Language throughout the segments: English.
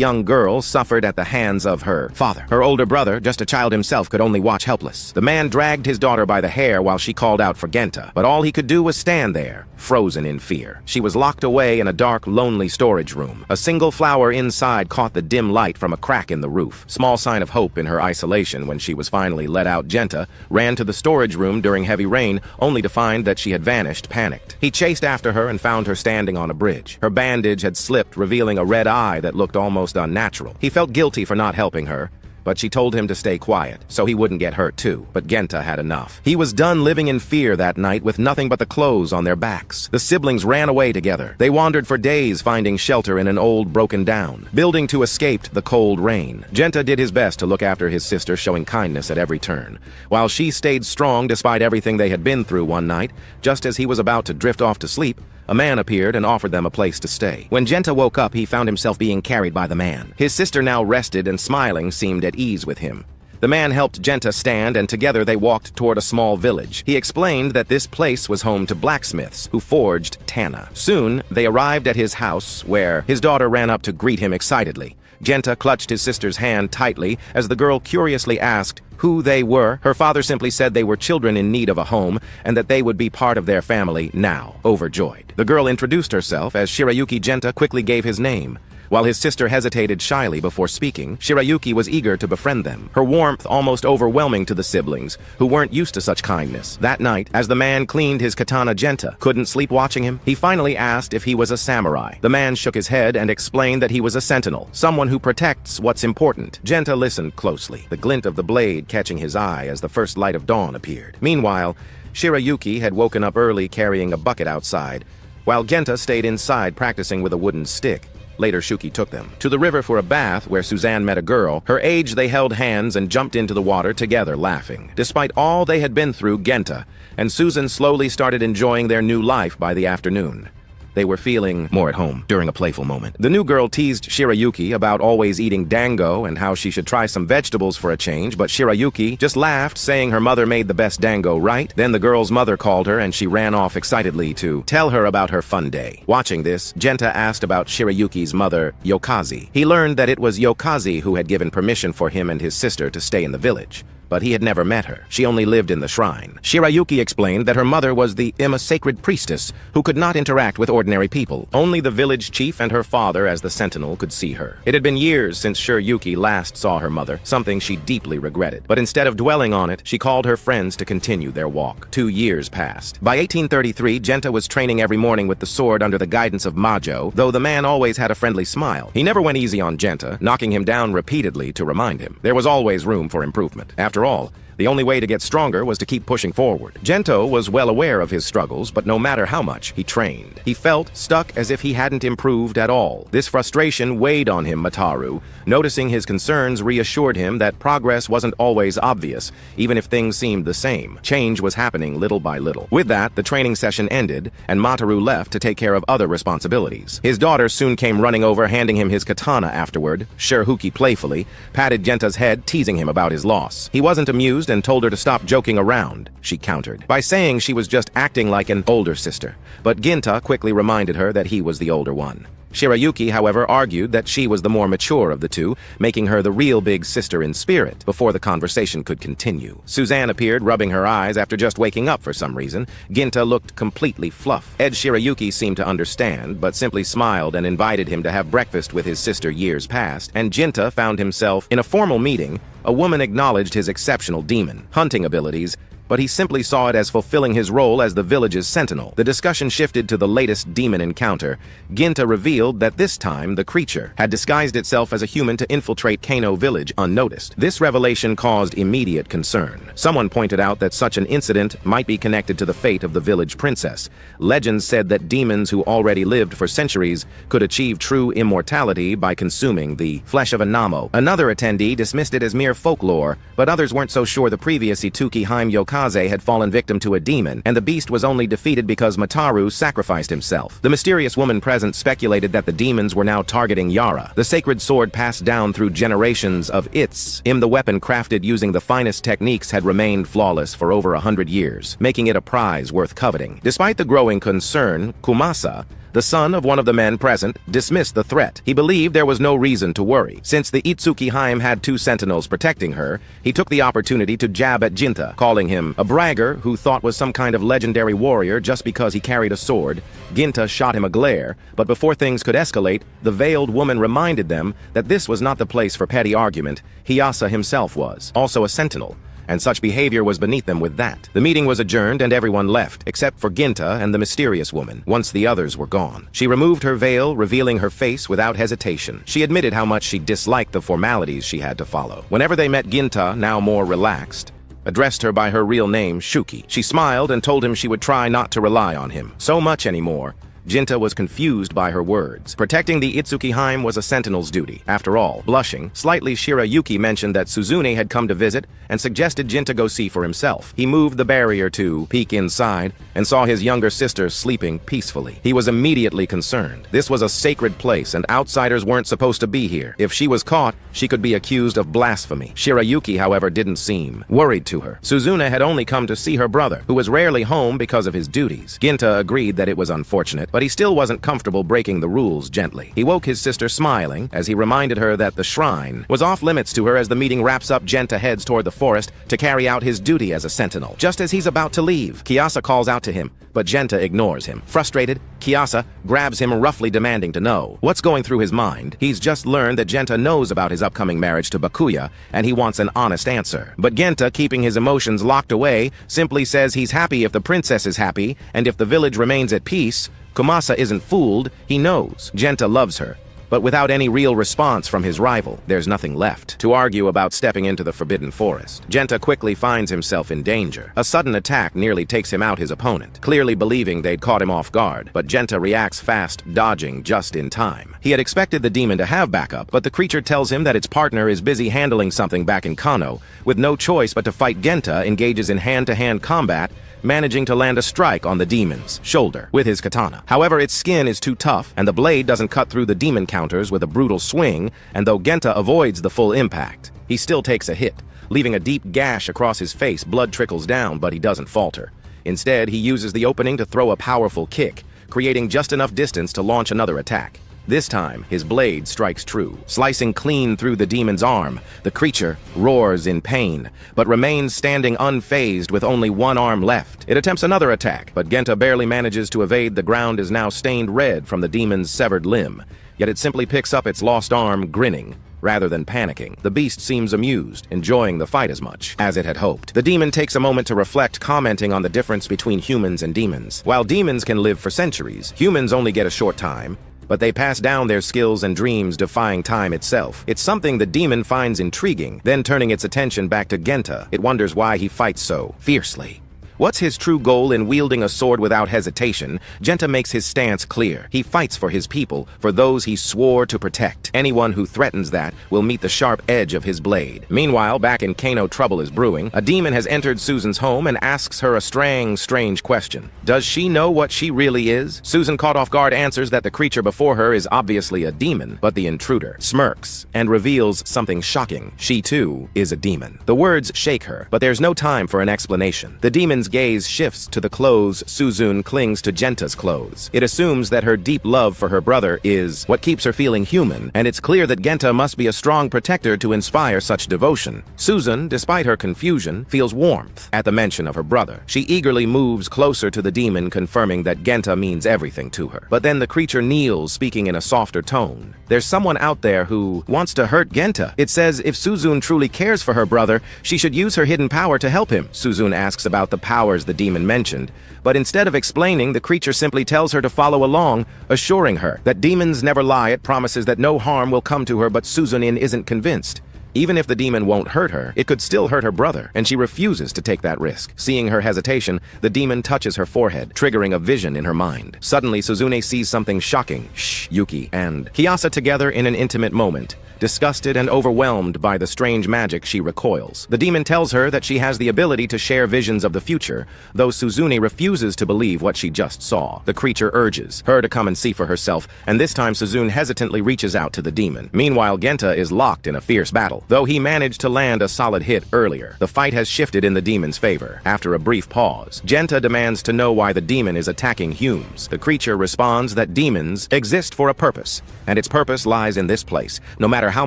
young girl, suffered at the hands of her father. Her older brother, just a child himself, could only watch helpless. The man dragged his daughter by the hair while she called out for Genta, but all he could do was stand there, frozen in fear. She was locked away in a dark, lonely storage room. A single flower inside caught the dim light from a crack in the roof. Small sign of hope in her isolation when she was finally let out, Genta ran to the storage room during heavy rain, only to find that she had vanished, panicked. He chased after her and found her standing on a bridge. Her bandage had slipped, revealing a red eye that looked almost unnatural. He felt guilty for not helping her, but she told him to stay quiet, so he wouldn't get hurt too. But Genta had enough. He was done living in fear that night with nothing but the clothes on their backs. The siblings ran away together. They wandered for days, finding shelter in an old, broken-down building to escape the cold rain. Genta did his best to look after his sister, showing kindness at every turn. While she stayed strong despite everything they had been through, one night, just as he was about to drift off to sleep, a man appeared and offered them a place to stay. When Genta woke up, he found himself being carried by the man. His sister, now rested and smiling, seemed at ease with him. The man helped Genta stand, and together they walked toward a small village. He explained that this place was home to blacksmiths who forged tanna. Soon, they arrived at his house, where his daughter ran up to greet him excitedly. Genta clutched his sister's hand tightly as the girl curiously asked who they were. Her father simply said they were children in need of a home and that they would be part of their family now. Overjoyed, the girl introduced herself as Shirayuki. Genta quickly gave his name. While his sister hesitated shyly before speaking, Shirayuki was eager to befriend them, her warmth almost overwhelming to the siblings, who weren't used to such kindness. That night, as the man cleaned his katana, Genta couldn't sleep watching him. He finally asked if he was a samurai. The man shook his head and explained that he was a sentinel, someone who protects what's important. Genta listened closely, the glint of the blade catching his eye as the first light of dawn appeared. Meanwhile, Shirayuki had woken up early carrying a bucket outside, while Genta stayed inside practicing with a wooden stick. Later, Shuki took them to the river for a bath where Suzanne met a girl. Her age, they held hands and jumped into the water together, laughing. Despite all they had been through, Genta and Susan slowly started enjoying their new life by the afternoon. They were feeling more at home during a playful moment. The new girl teased Shirayuki about always eating dango and how she should try some vegetables for a change, but Shirayuki just laughed, saying her mother made the best dango, right? Then the girl's mother called her and she ran off excitedly to tell her about her fun day. Watching this, Genta asked about Shirayuki's mother, Yokazi. He learned that it was Yokazi who had given permission for him and his sister to stay in the village, but he had never met her. She only lived in the shrine. Shirayuki explained that her mother was the sacred priestess who could not interact with ordinary people. Only the village chief and her father, as the sentinel, could see her. It had been years since Shirayuki last saw her mother, something she deeply regretted. But instead of dwelling on it, she called her friends to continue their walk. 2 years passed. By 1833, Genta was training every morning with the sword under the guidance of Majo, though the man always had a friendly smile. He never went easy on Genta, knocking him down repeatedly to remind him there was always room for improvement. After all, the only way to get stronger was to keep pushing forward. Gento was well aware of his struggles, but no matter how much he trained, he felt stuck as if he hadn't improved at all. This frustration weighed on him. Mataru, noticing his concerns, reassured him that progress wasn't always obvious, even if things seemed the same. Change was happening little by little. With that, the training session ended, and Mataru left to take care of other responsibilities. His daughter soon came running over, handing him his katana afterward. Shirayuki playfully patted Genta's head, teasing him about his loss. He wasn't amused and told her to stop joking around. She countered by saying she was just acting like an older sister, but Genta quickly reminded her that he was the older one. Shirayuki, however, argued that she was the more mature of the two, making her the real big sister in spirit. Before the conversation could continue, Suzanne appeared, rubbing her eyes after just waking up for some reason. Genta looked completely fluff. Shirayuki seemed to understand, but simply smiled and invited him to have breakfast with his sister years past, and Genta found himself in a formal meeting. A woman acknowledged his exceptional demon hunting abilities, but he simply saw it as fulfilling his role as the village's sentinel. The discussion shifted to the latest demon encounter. Genta revealed that this time the creature had disguised itself as a human to infiltrate Kano village unnoticed. This revelation caused immediate concern. Someone pointed out that such an incident might be connected to the fate of the village princess. Legends said that demons who already lived for centuries could achieve true immortality by consuming the flesh of a Namo. Another attendee dismissed it as mere folklore, but others weren't so sure. The previous Ituki Haim Yokaze had fallen victim to a demon, and the beast was only defeated because Mataru sacrificed himself. The mysterious woman present speculated that the demons were now targeting Yara, the sacred sword passed down through generations of the weapon crafted using the finest techniques had remained flawless for over 100 years, making it a prize worth coveting. Despite the growing concern, Kumasa, The son of one of the men present dismissed the threat. He believed there was no reason to worry. Since the Itsuki Haim had 2 sentinels protecting her, he took the opportunity to jab at Ginta, calling him a bragger who thought was some kind of legendary warrior just because he carried a sword. Ginta shot him a glare, but before things could escalate, the veiled woman reminded them that this was not the place for petty argument. Hiyasa himself was also a sentinel, and such behavior was beneath them with that. The meeting was adjourned and everyone left, except for Ginta and the mysterious woman, once the others were gone. She removed her veil, revealing her face without hesitation. She admitted how much she disliked the formalities she had to follow. Whenever they met Ginta, now more relaxed, addressed her by her real name, Shuki. She smiled and told him she would try not to rely on him so much anymore. Ginta was confused by her words. Protecting the Itsuki Haim was a sentinel's duty. After all, blushing, slightly, Shirayuki mentioned that Suzune had come to visit and suggested Ginta go see for himself. He moved the barrier to peek inside and saw his younger sister sleeping peacefully. He was immediately concerned. This was a sacred place and outsiders weren't supposed to be here. If she was caught, she could be accused of blasphemy. Shirayuki, however, didn't seem worried to her. Suzune had only come to see her brother, who was rarely home because of his duties. Ginta agreed that it was unfortunate, but he still wasn't comfortable breaking the rules gently. He woke his sister smiling as he reminded her that the shrine was off limits to her. As the meeting wraps up, Ginta heads toward the forest to carry out his duty as a sentinel. Just as he's about to leave, Kiyasa calls out to him, but Ginta ignores him. Frustrated, Kiyasa grabs him, roughly demanding to know what's going through his mind. He's just learned that Ginta knows about his upcoming marriage to Bakuya, and he wants an honest answer. But Ginta, keeping his emotions locked away, simply says he's happy if the princess is happy, and if the village remains at peace. Kumasa isn't fooled. He knows Ginta loves her. But without any real response from his rival, there's nothing left to argue about stepping into the forbidden forest. Ginta quickly finds himself in danger. A sudden attack nearly takes him out his opponent, clearly believing they'd caught him off guard. But Ginta reacts fast, dodging just in time. He had expected the demon to have backup, but the creature tells him that its partner is busy handling something back in Kano. With no choice but to fight, Ginta engages in hand-to-hand combat, managing to land a strike on the demon's shoulder with his katana. However, its skin is too tough, and the blade doesn't cut through the demon counters with a brutal swing, and though Ginta avoids the full impact, he still takes a hit, leaving a deep gash across his face. Blood trickles down, but he doesn't falter. Instead, he uses the opening to throw a powerful kick, creating just enough distance to launch another attack. This time, his blade strikes true, slicing clean through the demon's arm. The creature roars in pain, but remains standing unfazed with only one arm left. It attempts another attack, but Ginta barely manages to evade. The ground is now stained red from the demon's severed limb, yet it simply picks up its lost arm, grinning rather than panicking. The beast seems amused, enjoying the fight as much as it had hoped. The demon takes a moment to reflect, commenting on the difference between humans and demons. While demons can live for centuries, humans only get a short time, but they pass down their skills and dreams, defying time itself. It's something the demon finds intriguing. Then, turning its attention back to Ginta, it wonders why he fights so fiercely. What's his true goal in wielding a sword without hesitation? Ginta makes his stance clear. He fights for his people, for those he swore to protect. Anyone who threatens that will meet the sharp edge of his blade. Meanwhile, back in Kano, trouble is brewing. A demon has entered Susan's home and asks her a strange question. Does she know what she really is? Susan, caught off guard, answers that the creature before her is obviously a demon, but the intruder smirks and reveals something shocking. She too is a demon. The words shake her, but there's no time for an explanation. The demon's gaze shifts to the clothes. Suzune clings to Ginta's clothes. It assumes that her deep love for her brother is what keeps her feeling human, and it's clear that Ginta must be a strong protector to inspire such devotion. Suzune, despite her confusion, feels warmth at the mention of her brother. She eagerly moves closer to the demon, confirming that Ginta means everything to her. But then the creature kneels, speaking in a softer tone. There's someone out there who wants to hurt Ginta. It says if Suzune truly cares for her brother, she should use her hidden power to help him. Suzune asks about the powers the demon mentioned, but instead of explaining, the creature simply tells her to follow along, assuring her that demons never lie. It promises that no harm will come to her, but Suzune isn't convinced. Even if the demon won't hurt her, it could still hurt her brother, and she refuses to take that risk. Seeing her hesitation, the demon touches her forehead, triggering a vision in her mind. Suddenly, Suzune sees something shocking. Yuki and Kiyasa together in an intimate moment, Disgusted and overwhelmed by the strange magic, she recoils. The demon tells her that she has the ability to share visions of the future, though Suzune refuses to believe what she just saw. The creature urges her to come and see for herself, and this time Suzune hesitantly reaches out to the demon. Meanwhile, Genta is locked in a fierce battle. Though he managed to land a solid hit earlier, the fight has shifted in the demon's favor. After a brief pause, Genta demands to know why the demon is attacking Humes. The creature responds that demons exist for a purpose, and its purpose lies in this place, no matter how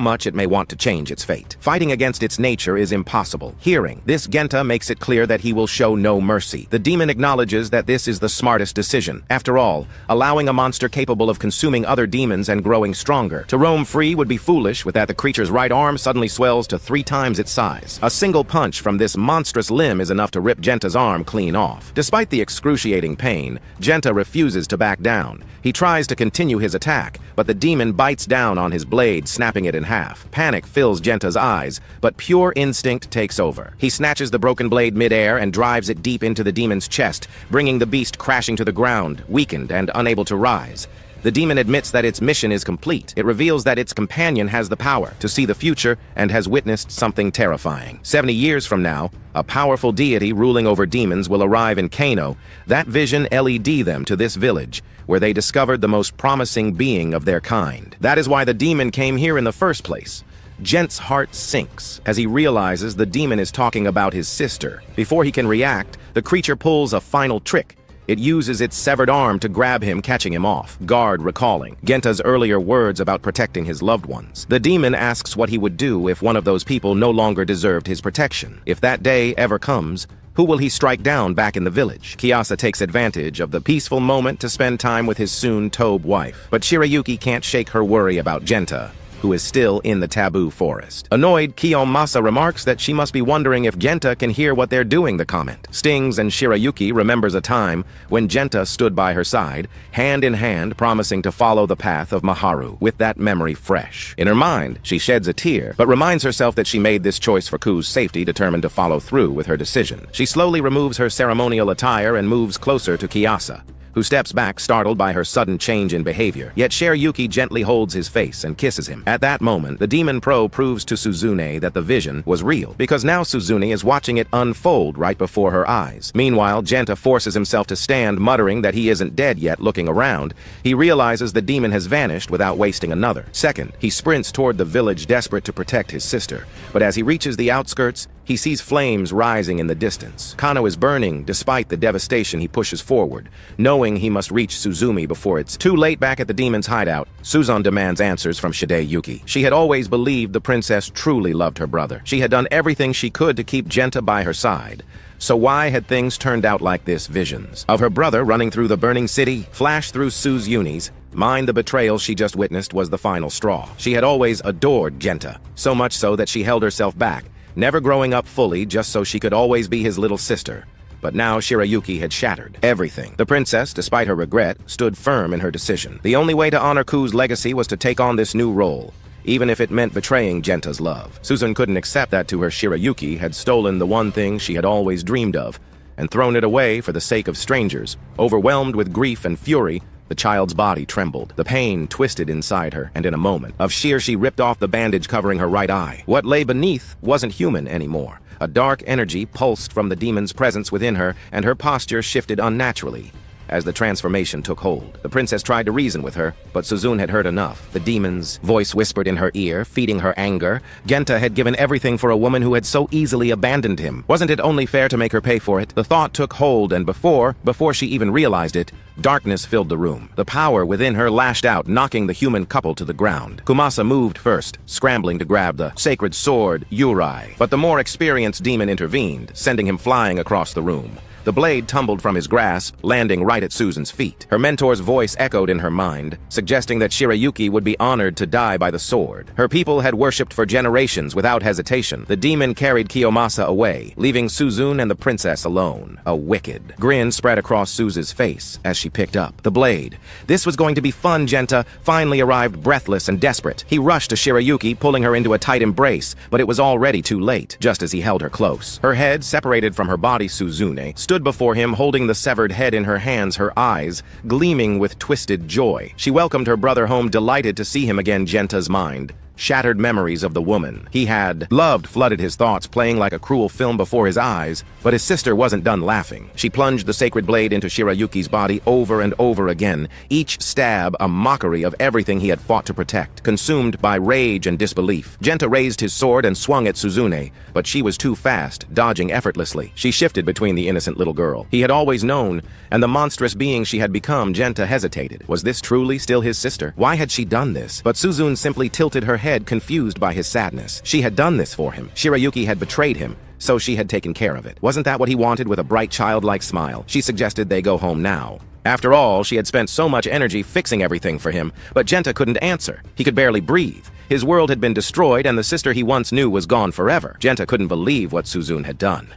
much it may want to change its fate. Fighting against its nature is impossible. Hearing this, Genta makes it clear that he will show no mercy. The demon acknowledges that this is the smartest decision. After all, allowing a monster capable of consuming other demons and growing stronger to roam free would be foolish. With that, the creature's right arm suddenly swells to 3 times its size. A single punch from this monstrous limb is enough to rip Genta's arm clean off. Despite the excruciating pain, Genta refuses to back down. He tries to continue his attack, but the demon bites down on his blade, snapping it in half. Panic fills Genta's eyes, but pure instinct takes over. He snatches the broken blade mid-air and drives it deep into the demon's chest, bringing the beast crashing to the ground, weakened and unable to rise. The demon admits that its mission is complete. It reveals that its companion has the power to see the future and has witnessed something terrifying. 70 years from now, a powerful deity ruling over demons will arrive in Kano. That vision LED them to this village, where they discovered the most promising being of their kind. That is why the demon came here in the first place. Gent's heart sinks as he realizes the demon is talking about his sister. Before he can react, the creature pulls a final trick. It uses its severed arm to grab him, catching him off guard, recalling Genta's earlier words about protecting his loved ones. The demon asks what he would do if one of those people no longer deserved his protection. If that day ever comes, who will he strike down back in the village? Kiyasa takes advantage of the peaceful moment to spend time with his soon-tobe wife. But Shirayuki can't shake her worry about Genta, who is still in the taboo forest. Annoyed, Kiyomasa remarks that she must be wondering if Genta can hear what they're doing. The comment stings, and Shirayuki remembers a time when Genta stood by her side, hand in hand, promising to follow the path of Maharu. With that memory fresh in her mind, she sheds a tear, but reminds herself that she made this choice for Ku's safety, determined to follow through with her decision. She slowly removes her ceremonial attire and moves closer to Kiyasa, who steps back, startled by her sudden change in behavior. Yet Shirayuki gently holds his face and kisses him. At that moment, the demon pro proves to Suzune that the vision was real, because now Suzune is watching it unfold right before her eyes. Meanwhile, Genta forces himself to stand, muttering that he isn't dead yet. Looking around, he realizes the demon has vanished without wasting another second. He sprints toward the village, desperate to protect his sister. But as he reaches the outskirts, he sees flames rising in the distance. Kano is burning. Despite the devastation, he pushes forward, knowing he must reach Suzumi before it's too late. Back at the demon's hideout, Suzan demands answers from Shirayuki. She had always believed the princess truly loved her brother. She had done everything she could to keep Genta by her side. So why had things turned out like this? Visions of her brother running through the burning city flashed through Suzuni's mind. The betrayal she just witnessed was the final straw. She had always adored Genta, so much so that she held herself back, never growing up fully, just so she could always be his little sister. But now Shirayuki had shattered everything. The princess, despite her regret, stood firm in her decision. The only way to honor Ku's legacy was to take on this new role, even if it meant betraying Genta's love. Susan couldn't accept that to her. Shirayuki had stolen the one thing she had always dreamed of, and thrown it away for the sake of strangers. Overwhelmed with grief and fury, the child's body trembled. The pain twisted inside her, and in a moment of sheer, she ripped off the bandage covering her right eye. What lay beneath wasn't human anymore. A dark energy pulsed from the demon's presence within her, and her posture shifted unnaturally as the transformation took hold. The princess tried to reason with her, but Suzune had heard enough. The demon's voice whispered in her ear, feeding her anger. Genta had given everything for a woman who had so easily abandoned him. Wasn't it only fair to make her pay for it? The thought took hold, and before she even realized it, darkness filled the room. The power within her lashed out, knocking the human couple to the ground. Kumasa moved first, scrambling to grab the sacred sword, Yurai. But the more experienced demon intervened, sending him flying across the room. The blade tumbled from his grasp, landing right at Susan's feet. Her mentor's voice echoed in her mind, suggesting that Shirayuki would be honored to die by the sword. Her people had worshipped for generations without hesitation. The demon carried Kiyomasa away, leaving Suzune and the princess alone. A wicked grin spread across Suzu's face as she picked up the blade. This was going to be fun. Genta finally arrived, breathless and desperate. He rushed to Shirayuki, pulling her into a tight embrace, but it was already too late. Just as he held her close, her head separated from her body, Suzune stood before him, holding the severed head in her hands, her eyes gleaming with twisted joy. She welcomed her brother home, delighted to see him again. Genta's mind shattered memories of the woman he had loved flooded his thoughts, playing like a cruel film before his eyes. But his sister wasn't done laughing. She plunged the sacred blade into Shirayuki's body over and over again, each stab a mockery of everything he had fought to protect. Consumed by rage and disbelief, Genta raised his sword and swung at Suzune, but she was too fast, dodging effortlessly. She shifted between the innocent little girl he had always known and the monstrous being she had become. Genta hesitated. Was this truly still his sister? Why had she done this? But Suzune simply tilted her head, confused by his sadness. She had done this for him. Shirayuki had betrayed him, so she had taken care of it. Wasn't that what he wanted? With a bright childlike smile, she suggested they go home now. After all, she had spent so much energy fixing everything for him, but Genta couldn't answer. He could barely breathe. His world had been destroyed, and the sister he once knew was gone forever. Genta couldn't believe what Suzune had done.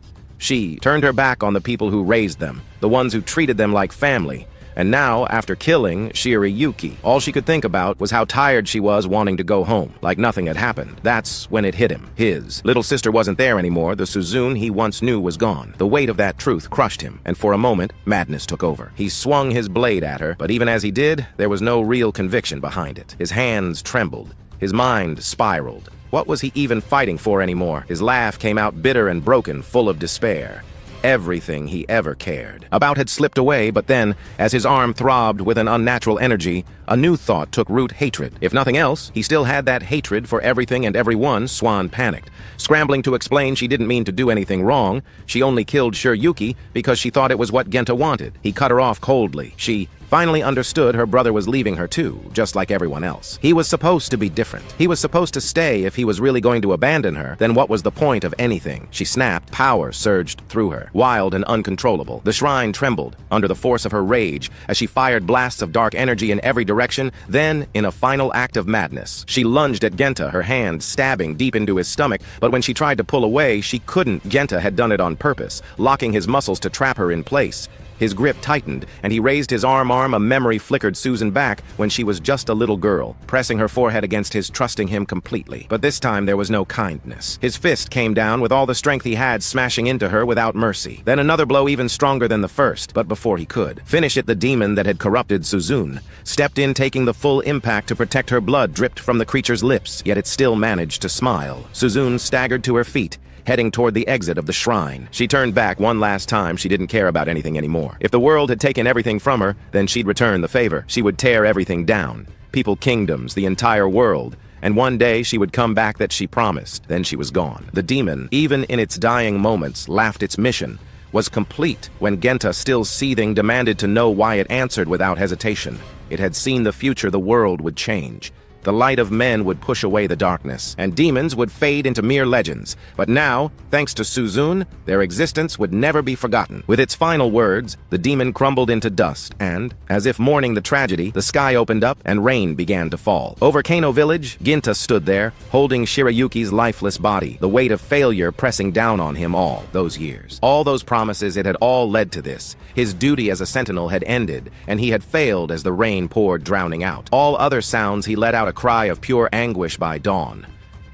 She turned her back on the people who raised them, the ones who treated them like family. And now, after killing Shirayuki, all she could think about was how tired she was, wanting to go home, like nothing had happened. That's when it hit him. His little sister wasn't there anymore. The Suzune he once knew was gone. The weight of that truth crushed him, and for a moment, madness took over. He swung his blade at her, but even as he did, there was no real conviction behind it. His hands trembled. His mind spiraled. What was he even fighting for anymore? His laugh came out bitter and broken, full of despair. Everything he ever cared about had slipped away, but then, as his arm throbbed with an unnatural energy, a new thought took root: hatred. If nothing else, he still had that hatred for everything and everyone. Swan panicked, scrambling to explain she didn't mean to do anything wrong. She only killed Shirayuki because she thought it was what Genta wanted. He cut her off coldly. She finally understood her brother was leaving her too, just like everyone else. He was supposed to be different. He was supposed to stay if he was really going to abandon her. Then what was the point of anything? She snapped. Power surged through her, wild and uncontrollable. The shrine trembled under the force of her rage as she fired blasts of dark energy in every direction. Then, in a final act of madness, she lunged at Genta, her hand stabbing deep into his stomach. But when she tried to pull away, she couldn't. Genta had done it on purpose, locking his muscles to trap her in place. His grip tightened, and he raised his arm. A memory flickered Susan back when she was just a little girl, pressing her forehead against his, trusting him completely. But this time there was no kindness. His fist came down with all the strength he had, smashing into her without mercy. Then another blow even stronger than the first, but before he could finish it, the demon that had corrupted Suzune stepped in, taking the full impact to protect her. Blood dripped from the creature's lips, yet it still managed to smile. Suzune staggered to her feet, heading toward the exit of the shrine. She turned back one last time. She didn't care about anything anymore. If the world had taken everything from her, then she'd return the favor. She would tear everything down. People, kingdoms, the entire world. And one day she would come back, that she promised. Then she was gone. The demon, even in its dying moments, laughed. Its mission was complete when Genta, still seething, demanded to know why. It answered without hesitation. It had seen the future. The world would change. The light of men would push away the darkness, and demons would fade into mere legends. But now, thanks to Suzune, their existence would never be forgotten. With its final words, the demon crumbled into dust, and, as if mourning the tragedy, the sky opened up and rain began to fall. Over Kano village, Ginta stood there, holding Shirayuki's lifeless body, the weight of failure pressing down on him all those years. All those promises, it had all led to this. His duty as a sentinel had ended, and he had failed as the rain poured, drowning out all other sounds. He let out a cry of pure anguish by dawn.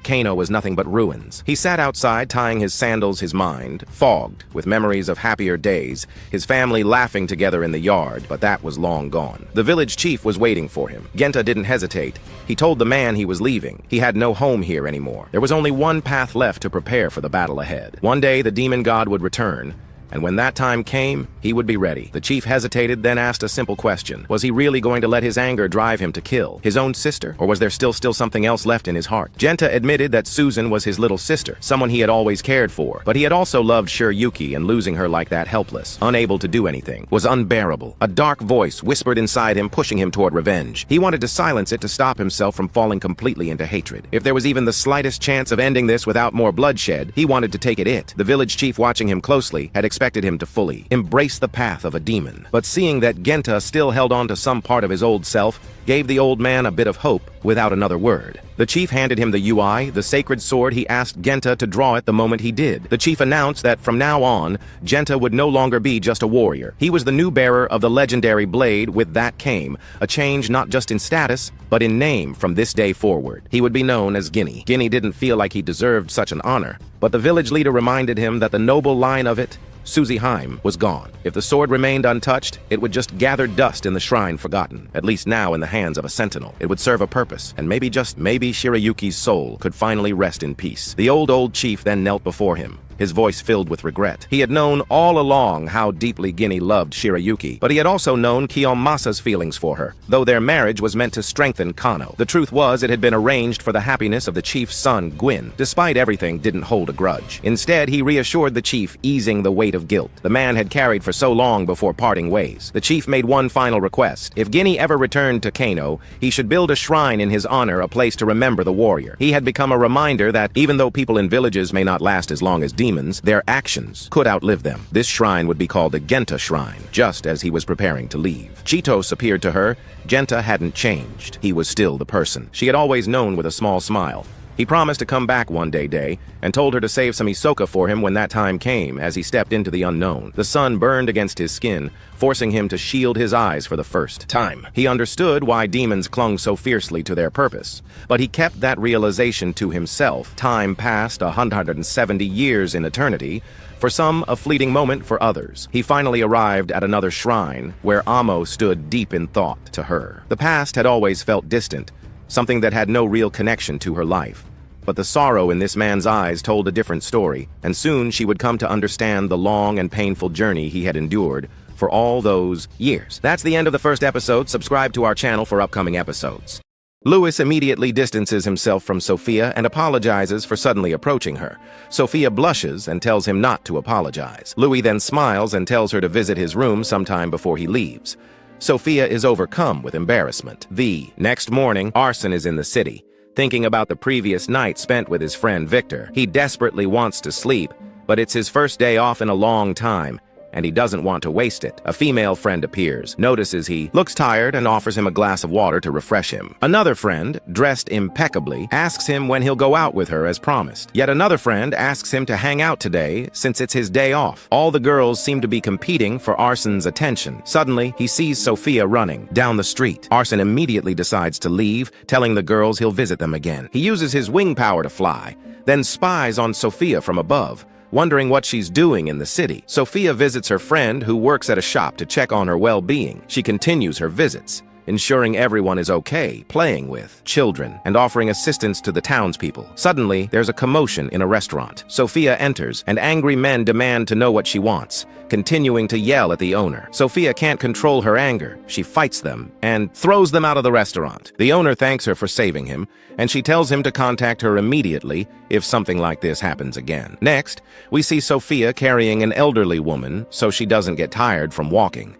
Kano was nothing but ruins. He sat outside, tying his sandals, his mind fogged with memories of happier days, his family laughing together in the yard, but that was long gone. The village chief was waiting for him. Genta didn't hesitate. He told the man he was leaving. He had no home here anymore. There was only one path left to prepare for the battle ahead. One day the demon god would return, and when that time came, he would be ready. The chief hesitated, then asked a simple question. Was he really going to let his anger drive him to kill his own sister? Or was there still something else left in his heart? Genta admitted that Susan was his little sister, someone he had always cared for. But he had also loved Shirayuki, and losing her like that, helpless, unable to do anything, was unbearable. A dark voice whispered inside him, pushing him toward revenge. He wanted to silence it, to stop himself from falling completely into hatred. If there was even the slightest chance of ending this without more bloodshed, he wanted to take it. The village chief, watching him closely, had expected him to fully embrace the path of a demon. But seeing that Genta still held on to some part of his old self, gave the old man a bit of hope. Without another word, the chief handed him the UI, the sacred sword. He asked Genta to draw it. The moment he did, the chief announced that from now on, Genta would no longer be just a warrior. He was the new bearer of the legendary blade. With that came a change, not just in status, but in name. From this day forward, he would be known as Guinea. Guinea didn't feel like he deserved such an honor, but the village leader reminded him that the noble line of it Susie Heim was gone. If the sword remained untouched, it would just gather dust in the shrine forgotten, at least now in the hands of a sentinel. It would serve a purpose, and maybe, just maybe, Shirayuki's soul could finally rest in peace. The old chief then knelt before him, his voice filled with regret. He had known all along how deeply Ginny loved Shirayuki, but he had also known Kiyomasa's feelings for her, though their marriage was meant to strengthen Kano. The truth was, it had been arranged for the happiness of the chief's son, Gwyn. Despite everything, didn't hold a grudge. Instead, he reassured the chief, easing the weight of guilt the man had carried for so long before parting ways. The chief made one final request. If Ginny ever returned to Kano, he should build a shrine in his honor, a place to remember the warrior. He had become a reminder that even though people in villages may not last as long as demons, their actions could outlive them. This shrine would be called the Genta Shrine, just as he was preparing to leave. Chitos appeared to her. Genta hadn't changed. He was still the person she had always known with a small smile. He promised to come back one day, and told her to save some isoka for him when that time came. As he stepped into the unknown, the sun burned against his skin, forcing him to shield his eyes for the first time. He understood why demons clung so fiercely to their purpose, but he kept that realization to himself. Time passed, 170 years in eternity. For some, a fleeting moment; for others, he finally arrived at another shrine, where Amo stood deep in thought. To her, the past had always felt distant, something that had no real connection to her life. But the sorrow in this man's eyes told a different story, and soon she would come to understand the long and painful journey he had endured for all those years. That's the end of the first episode. Subscribe to our channel for upcoming episodes. Louis immediately distances himself from Sophia and apologizes for suddenly approaching her. Sophia blushes and tells him not to apologize. Louis then smiles and tells her to visit his room sometime before he leaves. Sophia is overcome with embarrassment. The next morning, Arson is in the city, thinking about the previous night spent with his friend Victor. He desperately wants to sleep, but it's his first day off in a long time, and he doesn't want to waste it. A female friend appears, notices he looks tired, and offers him a glass of water to refresh him. Another friend, dressed impeccably, asks him when he'll go out with her as promised. Yet another friend asks him to hang out today since it's his day off. All the girls seem to be competing for Arson's attention. Suddenly, he sees Sophia running down the street. Arson immediately decides to leave, telling the girls he'll visit them again. He uses his wing power to fly, then spies on Sophia from above, wondering what she's doing in the city. Sophia visits her friend, who works at a shop, to check on her well-being. She continues her visits, ensuring everyone is okay, playing with children, and offering assistance to the townspeople. Suddenly, there's a commotion in a restaurant. Sophia enters, and angry men demand to know what she wants, continuing to yell at the owner. Sophia can't control her anger. She fights them and throws them out of the restaurant. The owner thanks her for saving him, and she tells him to contact her immediately if something like this happens again. Next, we see Sophia carrying an elderly woman so she doesn't get tired from walking.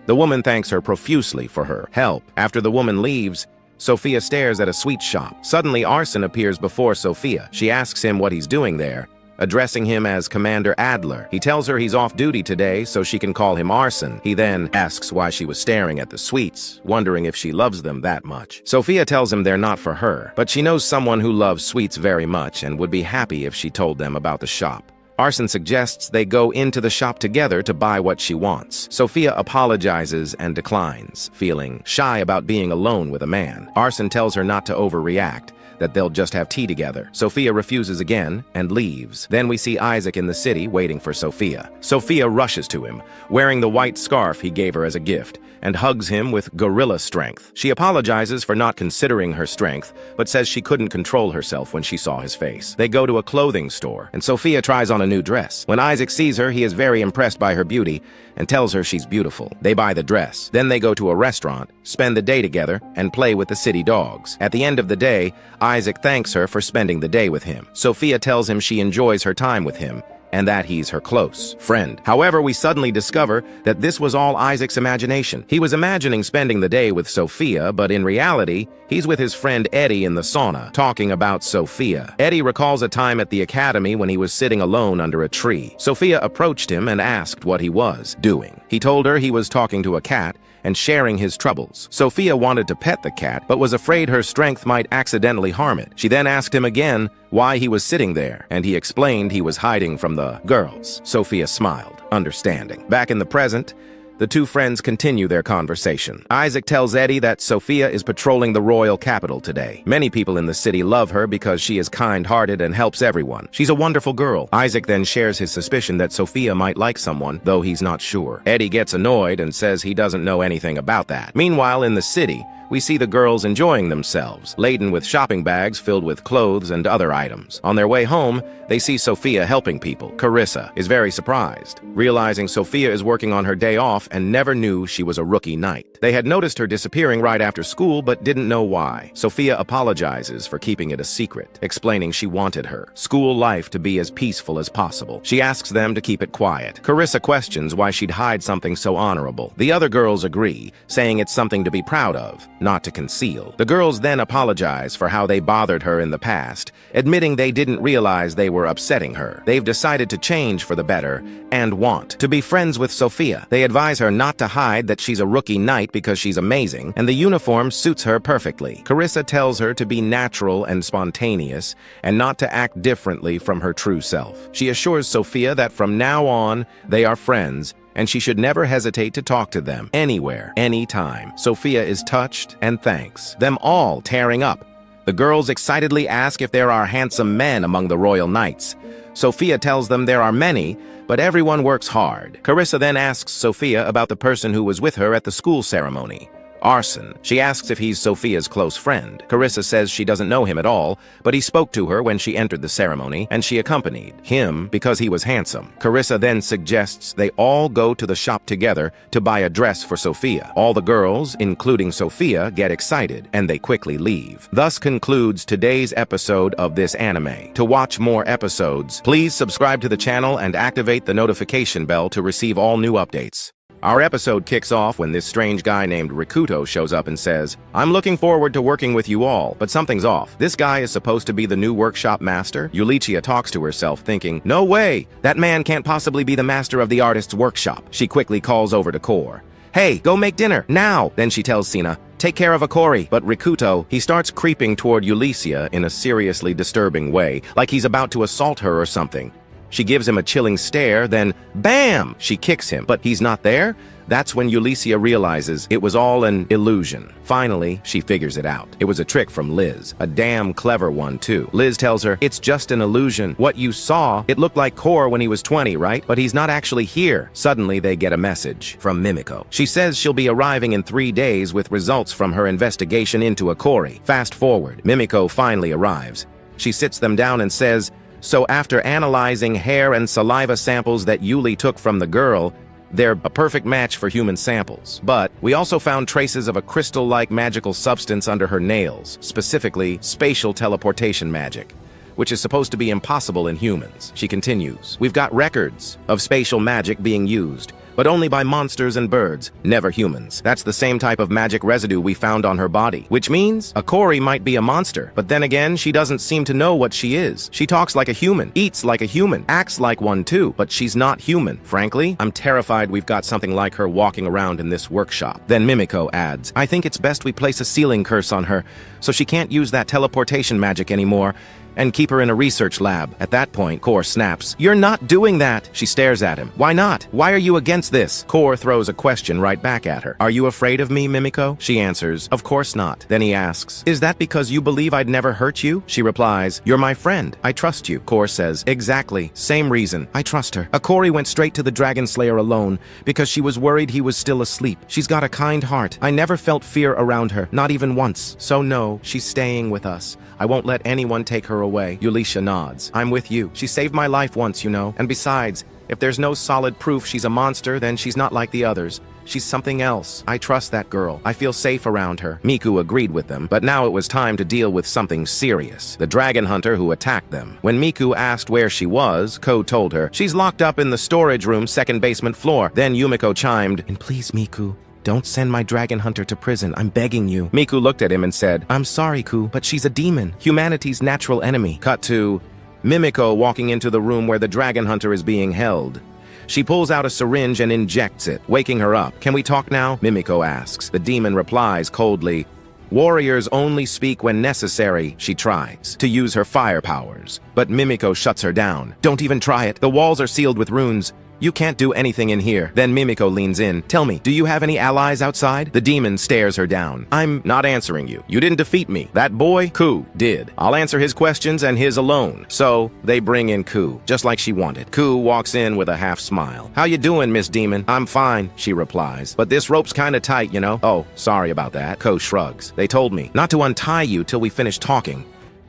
The woman thanks her profusely for her help. After the woman leaves, Sophia stares at a sweet shop. Suddenly, Arson appears before Sophia. She asks him what he's doing there, addressing him as Commander Adler. He tells her he's off duty today so she can call him Arson. He then asks why she was staring at the sweets, wondering if she loves them that much. Sophia tells him they're not for her, but she knows someone who loves sweets very much and would be happy if she told them about the shop. Arson suggests they go into the shop together to buy what she wants. Sophia apologizes and declines, feeling shy about being alone with a man. Arson tells her not to overreact, that they'll just have tea together. Sophia refuses again and leaves. Then we see Isaac in the city waiting for Sophia. Sophia rushes to him, wearing the white scarf he gave her as a gift, and hugs him with gorilla strength. She apologizes for not considering her strength, but says she couldn't control herself when she saw his face. They go to a clothing store, and Sophia tries on a new dress. When Isaac sees her, he is very impressed by her beauty and tells her she's beautiful. They buy the dress. Then they go to a restaurant, spend the day together, and play with the city dogs. At the end of the day, Isaac thanks her for spending the day with him. Sophia tells him she enjoys her time with him, and that he's her close friend. However, we suddenly discover that this was all Isaac's imagination. He was imagining spending the day with Sophia, but in reality, he's with his friend Eddie in the sauna, talking about Sophia. Eddie recalls a time at the academy when he was sitting alone under a tree. Sophia approached him and asked what he was doing. He told her he was talking to a cat and sharing his troubles. Sophia wanted to pet the cat, but was afraid her strength might accidentally harm it. She then asked him again why he was sitting there, and he explained he was hiding from the girls. Sophia smiled, understanding. Back in the present, The two friends continue their conversation. Isaac tells Eddie that Sophia is patrolling the royal capital today. Many people in the city love her because she is kind-hearted and helps everyone. She's a wonderful girl. Isaac then shares his suspicion that Sophia might like someone, though he's not sure. Eddie gets annoyed and says he doesn't know anything about that. Meanwhile, in the city, we see the girls enjoying themselves, laden with shopping bags filled with clothes and other items. On their way home, they see Sophia helping people. Carissa is very surprised, realizing Sophia is working on her day off and never knew she was a rookie knight. They had noticed her disappearing right after school but didn't know why. Sophia apologizes for keeping it a secret, explaining she wanted her school life to be as peaceful as possible. She asks them to keep it quiet. Carissa questions why she'd hide something so honorable. The other girls agree, saying it's something to be proud of, not to conceal. The girls then apologize for how they bothered her in the past, admitting they didn't realize they were upsetting her. They've decided to change for the better and want to be friends with Sophia. They advise her not to hide that she's a rookie knight because she's amazing, and the uniform suits her perfectly. Carissa tells her to be natural and spontaneous and not to act differently from her true self. She assures Sophia that from now on, they are friends, and she should never hesitate to talk to them, anywhere, anytime. Sophia is touched and thanks them all, tearing up. The girls excitedly ask if there are handsome men among the royal knights. Sophia tells them there are many, but everyone works hard. Carissa then asks Sophia about the person who was with her at the school ceremony. Arson. She asks if he's Sophia's close friend. Carissa says she doesn't know him at all, but he spoke to her when she entered the ceremony, and she accompanied him because he was handsome. Carissa then suggests they all go to the shop together to buy a dress for Sophia. All the girls, including Sophia, get excited, and they quickly leave. Thus concludes today's episode of this anime. To watch more episodes, please subscribe to the channel and activate the notification bell to receive all new updates. Our episode kicks off when this strange guy named Rikuto shows up and says, "I'm looking forward to working with you all, but something's off. This guy is supposed to be the new workshop master?" Yulichia talks to herself thinking, "No way! That man can't possibly be the master of the artist's workshop." She quickly calls over to Core. "Hey, go make dinner, now!" Then she tells Sina, "Take care of Akori." But Rikuto, he starts creeping toward Yulichia in a seriously disturbing way, like he's about to assault her or something. She gives him a chilling stare, then BAM! She kicks him, but he's not there? That's when Yulichia realizes it was all an illusion. Finally, she figures it out. It was a trick from Liz, a damn clever one too. Liz tells her, "It's just an illusion. What you saw, it looked like Core when he was 20, right? But he's not actually here." Suddenly, they get a message from Mimiko. She says she'll be arriving in 3 days with results from her investigation into Akori. Fast forward, Mimiko finally arrives. She sits them down and says, "So after analyzing hair and saliva samples that Yuli took from the girl, they're a perfect match for human samples. But we also found traces of a crystal-like magical substance under her nails, specifically spatial teleportation magic, which is supposed to be impossible in humans." She continues, "We've got records of spatial magic being used, but only by monsters and birds, never humans. That's the same type of magic residue we found on her body, which means Akori might be a monster, but then again, she doesn't seem to know what she is. She talks like a human, eats like a human, acts like one too, but she's not human. Frankly, I'm terrified we've got something like her walking around in this workshop." Then Mimiko adds, "I think it's best we place a sealing curse on her, so she can't use that teleportation magic anymore, and keep her in a research lab." At that point, Core snaps, "You're not doing that!" She stares at him. "Why not? Why are you against this?" Core throws a question right back at her. "Are you afraid of me, Mimiko?" She answers, "Of course not." Then he asks, "Is that because you believe I'd never hurt you?" She replies, "You're my friend. I trust you." Core says, "Exactly. Same reason. I trust her." Akori went straight to the Dragon Slayer alone because she was worried he was still asleep. She's got a kind heart. I never felt fear around her, not even once. So no, she's staying with us. I won't let anyone take her away." Yulichia nods. "I'm with you. She saved my life once, you know. And besides, if there's no solid proof she's a monster, then she's not like the others. She's something else. I trust that girl. I feel safe around her." Miku agreed with them, but now it was time to deal with something serious. The dragon hunter who attacked them. When Miku asked where she was, Ko told her, "She's locked up in the storage room, second basement floor." Then Yumiko chimed, "And please, Miku, don't send my dragon hunter to prison, I'm begging you." Miku looked at him and said, "I'm sorry, Ku, but she's a demon, humanity's natural enemy." Cut to Mimiko walking into the room where the dragon hunter is being held. She pulls out a syringe and injects it, waking her up. "Can we talk now?" Mimiko asks. The demon replies coldly, "Warriors only speak when necessary." She tries to use her fire powers, but Mimiko shuts her down. "Don't even try it. The walls are sealed with runes. You can't do anything in here. Then Mimiko leans in. Tell me, do you have any allies outside? The demon stares her down. I'm not answering you. You didn't defeat me. That boy, Ku, did. I'll answer his questions and his alone. So, they bring in Ku, just like she wanted. Ku walks in with a half smile. How you doing, Miss Demon? I'm fine, she replies. But this rope's kinda tight, you know? Oh, sorry about that. Ko shrugs. They told me not to untie you till we finish talking.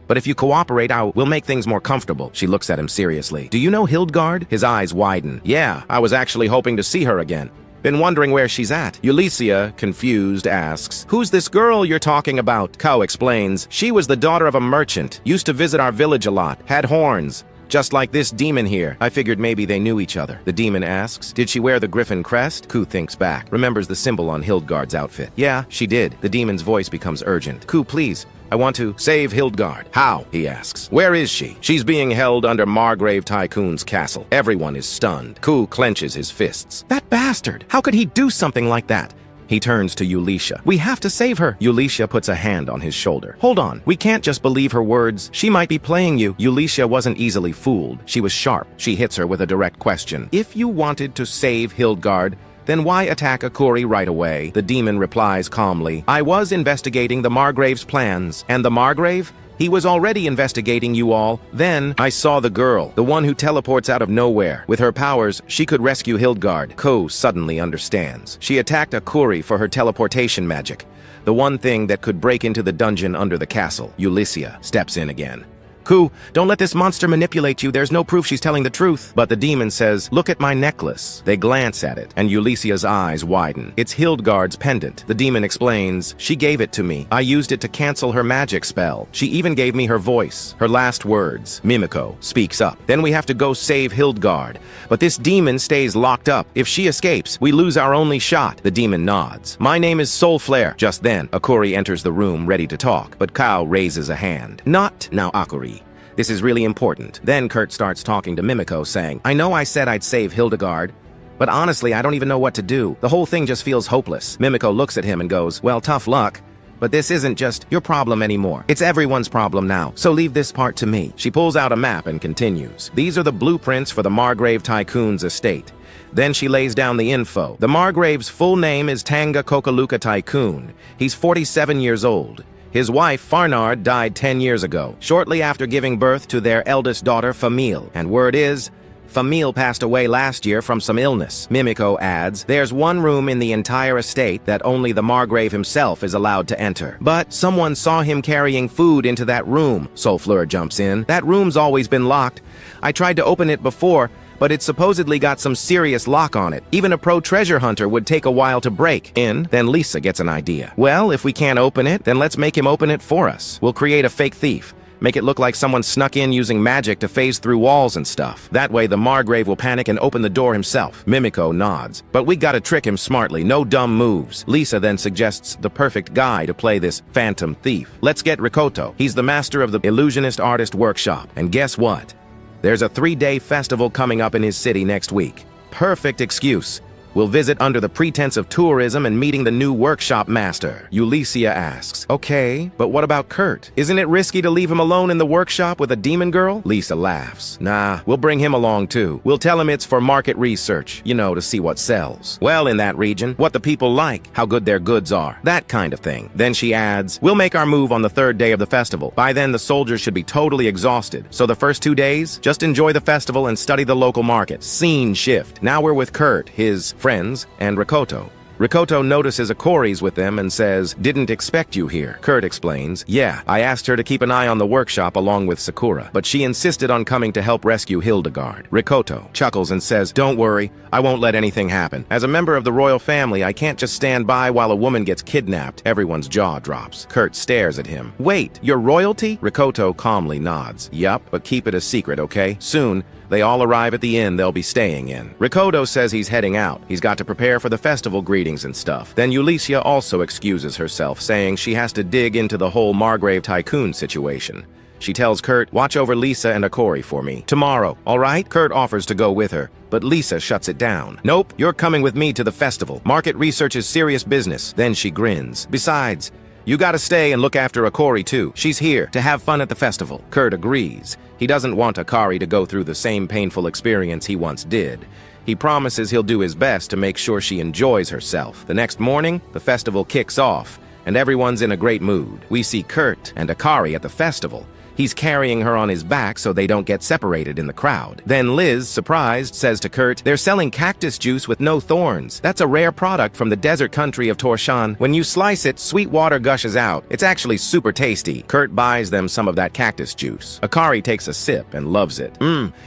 But if you cooperate, we'll make things more comfortable. She looks at him seriously. Do you know Hildegard? His eyes widen. Yeah, I was actually hoping to see her again. Been wondering where she's at. Ulysses, confused, asks, Who's this girl you're talking about? Ko explains, she was the daughter of a merchant, used to visit our village a lot, had horns. Just like this demon here. I figured maybe they knew each other. The demon asks, Did she wear the griffin crest? Ku thinks back, remembers the symbol on Hildegard's outfit. Yeah, she did. The demon's voice becomes urgent. Ku, please. I want to save Hildegard. How? He asks. Where is she? She's being held under Margrave Tycoon's castle. Everyone is stunned. Ku clenches his fists. That bastard! How could he do something like that? He turns to Ulysses. We have to save her. Ulysses puts a hand on his shoulder. Hold on. We can't just believe her words. She might be playing you. Ulysses wasn't easily fooled. She was sharp. She hits her with a direct question. If you wanted to save Hildegard, then why attack Akuri right away? The demon replies calmly. I was investigating the Margrave's plans. And the Margrave? He was already investigating you all. Then, I saw the girl, the one who teleports out of nowhere. With her powers, she could rescue Hildegard. Ko suddenly understands. She attacked Akuri for her teleportation magic, the one thing that could break into the dungeon under the castle. Ulysses steps in again. Ku, don't let this monster manipulate you. There's no proof she's telling the truth. But the demon says, look at my necklace. They glance at it, and Ulysses' eyes widen. It's Hildegard's pendant. The demon explains, she gave it to me. I used it to cancel her magic spell. She even gave me her voice, her last words. Mimiko speaks up. Then we have to go save Hildegard. But this demon stays locked up. If she escapes, we lose our only shot. The demon nods. My name is Soulflare. Just then, Akuri enters the room ready to talk, but Kao raises a hand. Not now, Akuri. This is really important. Then Kurt starts talking to Mimiko, saying, I know I said I'd save Hildegard, but honestly, I don't even know what to do. The whole thing just feels hopeless. Mimiko looks at him and goes, well, tough luck. But this isn't just your problem anymore. It's everyone's problem now, so leave this part to me. She pulls out a map and continues. These are the blueprints for the Margrave Tycoon's estate. Then she lays down the info. The Margrave's full name is Tanga Kokaluka Tycoon. He's 47 years old. His wife, Farnard, died 10 years ago, shortly after giving birth to their eldest daughter, Famille. And word is, Famille passed away last year from some illness. Mimiko adds, there's one room in the entire estate that only the Margrave himself is allowed to enter. But someone saw him carrying food into that room. Soulfleur jumps in. That room's always been locked. I tried to open it before, but it supposedly got some serious lock on it. Even a pro treasure hunter would take a while to break in. Then Lisa gets an idea. Well, if we can't open it, then let's make him open it for us. We'll create a fake thief. Make it look like someone snuck in using magic to phase through walls and stuff. That way the Margrave will panic and open the door himself. Mimiko nods. But we gotta trick him smartly, no dumb moves. Lisa then suggests the perfect guy to play this phantom thief. Let's get Rikoto. He's the master of the illusionist artist workshop. And guess what? There's a 3-day festival coming up in his city next week. Perfect excuse. We'll visit under the pretense of tourism and meeting the new workshop master. Ulysses asks, okay, but what about Kurt? Isn't it risky to leave him alone in the workshop with a demon girl? Lisa laughs. Nah, we'll bring him along too. We'll tell him it's for market research, you know, to see what sells. Well, in that region, what the people like, how good their goods are, that kind of thing. Then she adds, we'll make our move on the 3rd day of the festival. By then, the soldiers should be totally exhausted. So the first 2 days, just enjoy the festival and study the local market. Scene shift. Now we're with Kurt, his friends, and Rikoto. Rikoto notices Akori's with them and says, didn't expect you here. Kurt explains, yeah, I asked her to keep an eye on the workshop along with Sakura, but she insisted on coming to help rescue Hildegard. Rikoto chuckles and says, don't worry, I won't let anything happen. As a member of the royal family, I can't just stand by while a woman gets kidnapped. Everyone's jaw drops. Kurt stares at him. Wait, you're royalty? Rikoto calmly nods. Yup, but keep it a secret, okay? Soon, they all arrive at the inn they'll be staying in. Rikoto says he's heading out. He's got to prepare for the festival greetings and stuff. Then Ulysses also excuses herself, saying she has to dig into the whole Margrave Tycoon situation. She tells Kurt, watch over Lisa and Akori for me. Tomorrow, all right? Kurt offers to go with her, but Lisa shuts it down. Nope, you're coming with me to the festival. Market research is serious business. Then she grins. Besides, You gotta stay and look after Akari too. She's here to have fun at the festival. Kurt agrees. He doesn't want Akari to go through the same painful experience he once did. He promises he'll do his best to make sure she enjoys herself. The next morning, the festival kicks off, and everyone's in a great mood. We see Kurt and Akari at the festival. He's carrying her on his back so they don't get separated in the crowd. Then Liz, surprised, says to Kurt, "They're selling cactus juice with no thorns. That's a rare product from the desert country of Torshan. When you slice it, sweet water gushes out. It's actually super tasty." Kurt buys them some of that cactus juice. Akari takes a sip and loves it.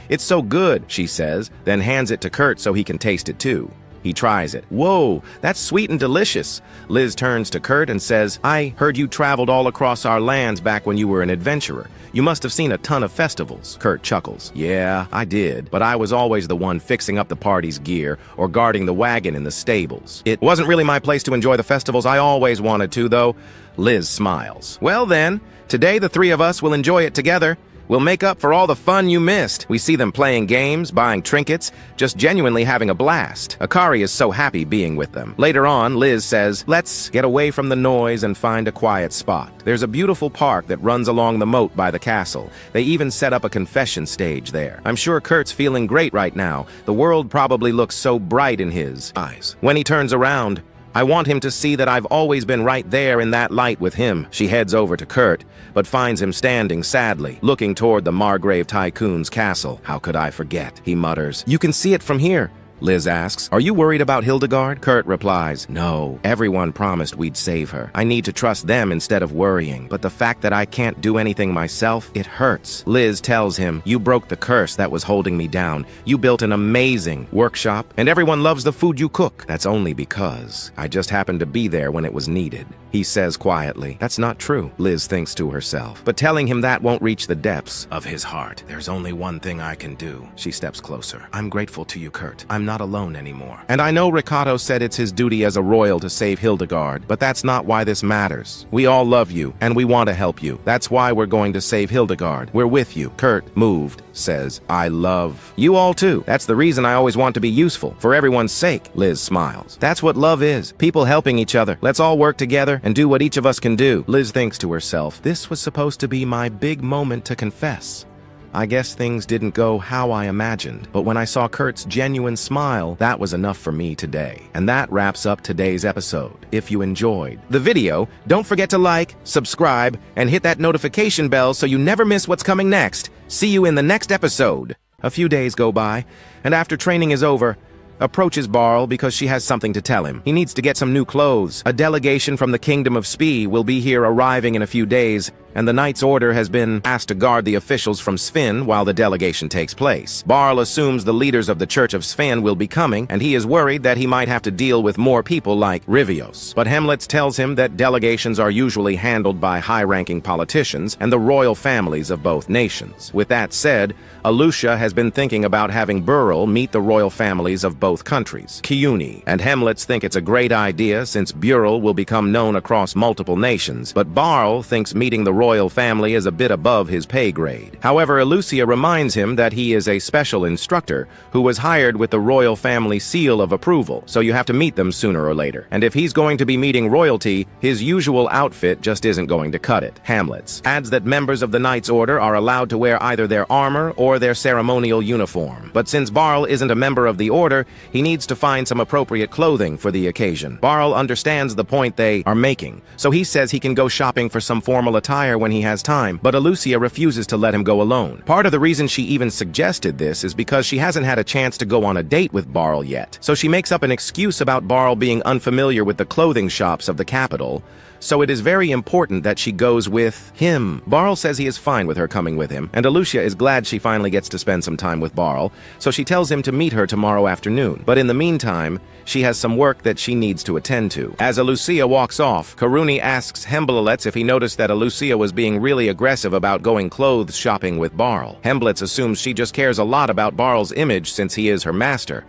It's so good," she says, then hands it to Kurt so he can taste it too. He tries it. "Whoa, that's sweet and delicious." Liz turns to Kurt and says, "I heard you traveled all across our lands back when you were an adventurer. You must have seen a ton of festivals." Kurt chuckles. "Yeah, I did, but I was always the one fixing up the party's gear or guarding the wagon in the stables. It wasn't really my place to enjoy the festivals. I always wanted to, though." Liz smiles. "Well then, today the three of us will enjoy it together. We'll make up for all the fun you missed." We see them playing games, buying trinkets, just genuinely having a blast. Akari is so happy being with them. Later on, Liz says, "Let's get away from the noise and find a quiet spot. There's a beautiful park that runs along the moat by the castle. They even set up a confession stage there. I'm sure Kurt's feeling great right now. The world probably looks so bright in his eyes. When he turns around, I want him to see that I've always been right there in that light with him." She heads over to Kurt, but finds him standing sadly, looking toward the Margrave Tycoon's castle. "How could I forget?" he mutters. "You can see it from here." Liz asks, "Are you worried about Hildegard?" Kurt replies, "No, everyone promised we'd save her. I need to trust them instead of worrying, but the fact that I can't do anything myself, it hurts." Liz tells him, "You broke the curse that was holding me down. You built an amazing workshop, and everyone loves the food you cook. That's only because I just happened to be there when it was needed." He says quietly, "That's not true," Liz thinks to herself, but telling him that won't reach the depths of his heart. "There's only one thing I can do." She steps closer. "I'm grateful to you, Kurt. I'm not alone anymore. And I know Ricardo said it's his duty as a royal to save Hildegard, but that's not why this matters. We all love you, and we want to help you. That's why we're going to save Hildegard. We're with you." Kurt, moved, says, "I love you all too. That's the reason I always want to be useful, for everyone's sake." Liz smiles. "That's what love is. People helping each other. Let's all work together and do what each of us can do." Liz thinks to herself, "This was supposed to be my big moment to confess. I guess things didn't go how I imagined, but when I saw Kurt's genuine smile, that was enough for me today." And that wraps up today's episode. If you enjoyed the video, don't forget to like, subscribe, and hit that notification bell so you never miss what's coming next. See you in the next episode. A few days go by, and after training is over, approaches Barl because she has something to tell him. He needs to get some new clothes. A delegation from the Kingdom of Spee will be here arriving in a few days, and the Knight's Order has been asked to guard the officials from Sven while the delegation takes place. Barl assumes the leaders of the Church of Sven will be coming, and he is worried that he might have to deal with more people like Rivios. But Hemlitz tells him that delegations are usually handled by high-ranking politicians and the royal families of both nations. With that said, Alucia has been thinking about having Burl meet the royal families of both countries. Kiuni and Hemlitz think it's a great idea since Burl will become known across multiple nations, but Barl thinks meeting the royal family is a bit above his pay grade. However, Alucia reminds him that he is a special instructor who was hired with the royal family seal of approval, so you have to meet them sooner or later. And if he's going to be meeting royalty, his usual outfit just isn't going to cut it. Hamlets adds that members of the Knight's Order are allowed to wear either their armor or their ceremonial uniform. But since Barl isn't a member of the Order, he needs to find some appropriate clothing for the occasion. Barl understands the point they are making, so he says he can go shopping for some formal attire when he has time, but Alucia refuses to let him go alone. Part of the reason she even suggested this is because she hasn't had a chance to go on a date with Barl yet, so she makes up an excuse about Barl being unfamiliar with the clothing shops of the capital, so it is very important that she goes with him. Barl says he is fine with her coming with him, and Alucia is glad she finally gets to spend some time with Barl, so she tells him to meet her tomorrow afternoon. But in the meantime, she has some work that she needs to attend to. As Alucia walks off, Karuni asks Hemblitz if he noticed that Alucia was being really aggressive about going clothes shopping with Barl. Hemblitz assumes she just cares a lot about Barl's image since he is her master,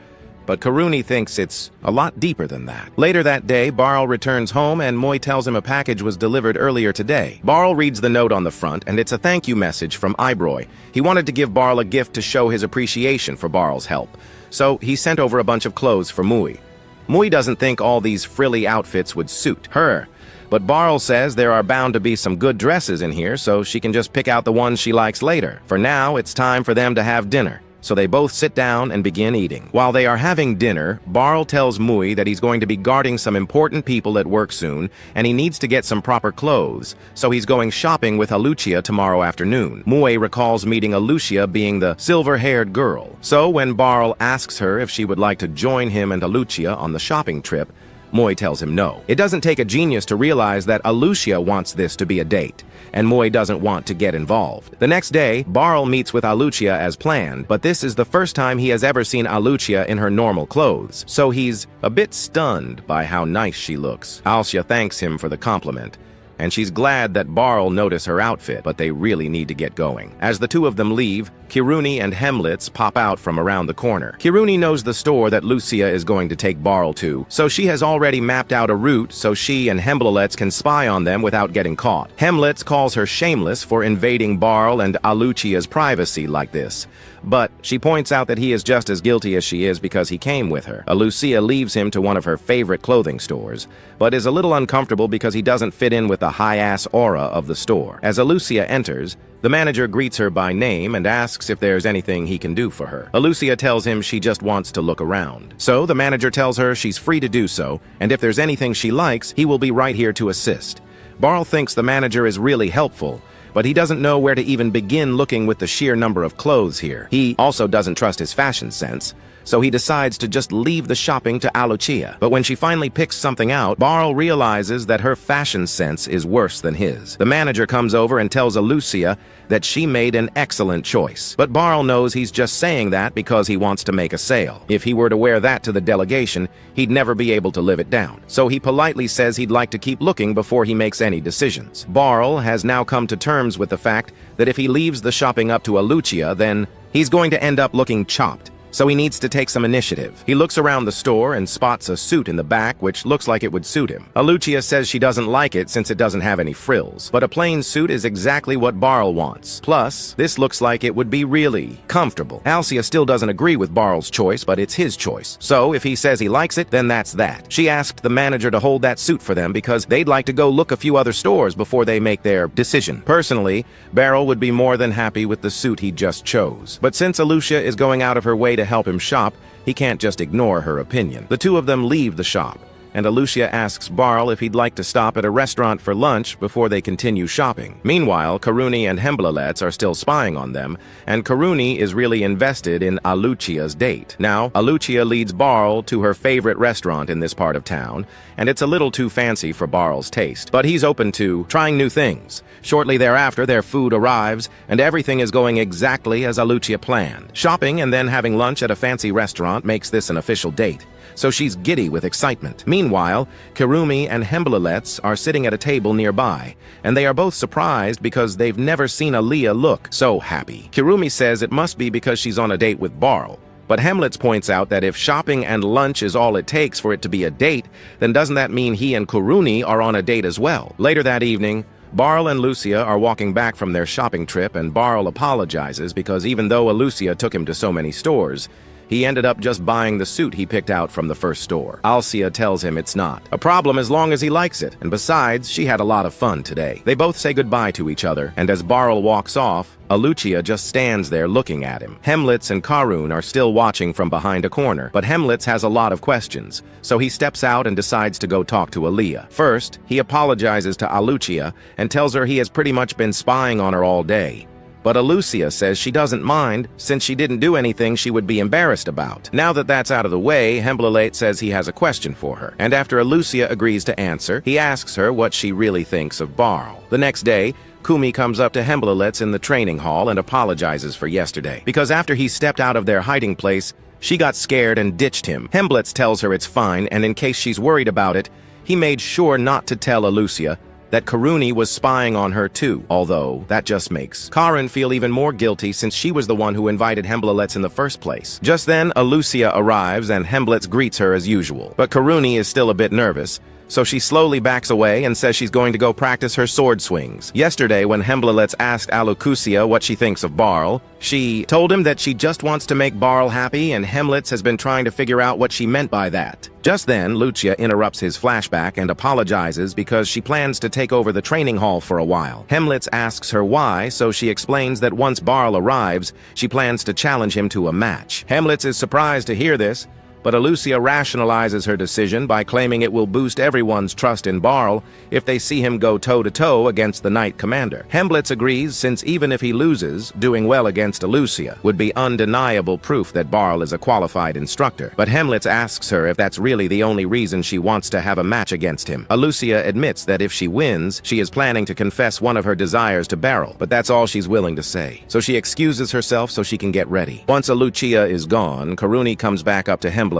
but Karuni thinks it's a lot deeper than that. Later that day, Barl returns home and Moy tells him a package was delivered earlier today. Barl reads the note on the front, and it's a thank you message from Ibroy. He wanted to give Barl a gift to show his appreciation for Barl's help, so he sent over a bunch of clothes for Moy. Moy doesn't think all these frilly outfits would suit her, But Barl says there are bound to be some good dresses in here, so she can just pick out the ones she likes later. For now, it's time for them to have dinner. So they both sit down and begin eating. While they are having dinner, Barl tells Mui that he's going to be guarding some important people at work soon, and he needs to get some proper clothes, so he's going shopping with Alucia tomorrow afternoon. Mui recalls meeting Alucia being the silver-haired girl. So when Barl asks her if she would like to join him and Alucia on the shopping trip, Mui tells him no. It doesn't take a genius to realize that Alucia wants this to be a date, and Mui doesn't want to get involved. The next day, Barl meets with Alucia as planned, but this is the first time he has ever seen Alucia in her normal clothes, so he's a bit stunned by how nice she looks. Alucia thanks him for the compliment, and she's glad that Barl noticed her outfit, but they really need to get going. As the two of them leave, Kiruni and Hemlitz pop out from around the corner. Kiruni knows the store that Lucia is going to take Barl to, so she has already mapped out a route so she and Hemblelets can spy on them without getting caught. Hemlitz calls her shameless for invading Barl and Alucia's privacy like this, but she points out that he is just as guilty as she is because he came with her. Alucia leaves him to one of her favorite clothing stores, but is a little uncomfortable because he doesn't fit in with the high-ass aura of the store. As Alucia enters, the manager greets her by name and asks if there's anything he can do for her. Alucia tells him she just wants to look around. So the manager tells her she's free to do so, and if there's anything she likes, he will be right here to assist. Barl thinks the manager is really helpful, but he doesn't know where to even begin looking with the sheer number of clothes here. He also doesn't trust his fashion sense, so he decides to just leave the shopping to Alucia. But when she finally picks something out, Barl realizes that her fashion sense is worse than his. The manager comes over and tells Alucia that she made an excellent choice. But Barl knows he's just saying that because he wants to make a sale. If he were to wear that to the delegation, he'd never be able to live it down. So he politely says he'd like to keep looking before he makes any decisions. Barl has now come to terms with the fact that if he leaves the shopping up to Alucia, then he's going to end up looking chopped. So he needs to take some initiative. He looks around the store and spots a suit in the back which looks like it would suit him. Alucia says she doesn't like it since it doesn't have any frills, but a plain suit is exactly what Barl wants. Plus, this looks like it would be really comfortable. Alucia still doesn't agree with Barl's choice, but it's his choice. So if he says he likes it, then that's that. She asked the manager to hold that suit for them because they'd like to go look a few other stores before they make their decision. Personally, Barrel would be more than happy with the suit he just chose. But since Alucia is going out of her way to help him shop, he can't just ignore her opinion. The two of them leave the shop, and Alucia asks Barl if he'd like to stop at a restaurant for lunch before they continue shopping. Meanwhile, Karuni and Hemblelets are still spying on them, and Karuni is really invested in Alucia's date. Now, Alucia leads Barl to her favorite restaurant in this part of town, and it's a little too fancy for Barl's taste, but he's open to trying new things. Shortly thereafter, their food arrives, and everything is going exactly as Alucia planned. Shopping and then having lunch at a fancy restaurant makes this an official date, so she's giddy with excitement. Meanwhile, Kirumi and Hemblelets are sitting at a table nearby, and they are both surprised because they've never seen Aaliyah look so happy. Kirumi says it must be because she's on a date with Barl, but Hemlitz points out that if shopping and lunch is all it takes for it to be a date, then doesn't that mean he and Kuruni are on a date as well? Later that evening, Barl and Lucia are walking back from their shopping trip, and Barl apologizes because even though Alucia took him to so many stores, he ended up just buying the suit he picked out from the first store. Alucia tells him it's not a problem as long as he likes it, and besides, she had a lot of fun today. They both say goodbye to each other, and as Barl walks off, Alucia just stands there looking at him. Hemlitz and Karun are still watching from behind a corner, but Hemlitz has a lot of questions, so he steps out and decides to go talk to Aaliyah. First, he apologizes to Alucia and tells her he has pretty much been spying on her all day. But Alucia says she doesn't mind since she didn't do anything she would be embarrassed about. Now that that's out of the way, Hemblelate says he has a question for her. And after Alucia agrees to answer, he asks her what she really thinks of Barl. The next day, Kumi comes up to Hemblelets in the training hall and apologizes for yesterday. Because after he stepped out of their hiding place, she got scared and ditched him. Hemblets tells her it's fine, and in case she's worried about it, he made sure not to tell Alucia that Karuni was spying on her too, although that just makes Karin feel even more guilty since she was the one who invited Hemblelets in the first place. Just then, Alucia arrives and Hemblets greets her as usual, but Karuni is still a bit nervous, so she slowly backs away and says she's going to go practice her sword swings. Yesterday, when Hemblelets asked Alucucia what she thinks of Barl, she told him that she just wants to make Barl happy, and Hemlets has been trying to figure out what she meant by that. Just then, Lucia interrupts his flashback and apologizes because she plans to take over the training hall for a while. Hemlets asks her why, so she explains that once Barl arrives, she plans to challenge him to a match. Hemlets is surprised to hear this, but Alucia rationalizes her decision by claiming it will boost everyone's trust in Barl if they see him go toe-to-toe against the Knight Commander. Hemblitz agrees, since even if he loses, doing well against Alucia would be undeniable proof that Barl is a qualified instructor. But Hemlitz asks her if that's really the only reason she wants to have a match against him. Alucia admits that if she wins, she is planning to confess one of her desires to Barl, but that's all she's willing to say. So she excuses herself so she can get ready. Once Alucia is gone, Karuni comes back up to Hemblitz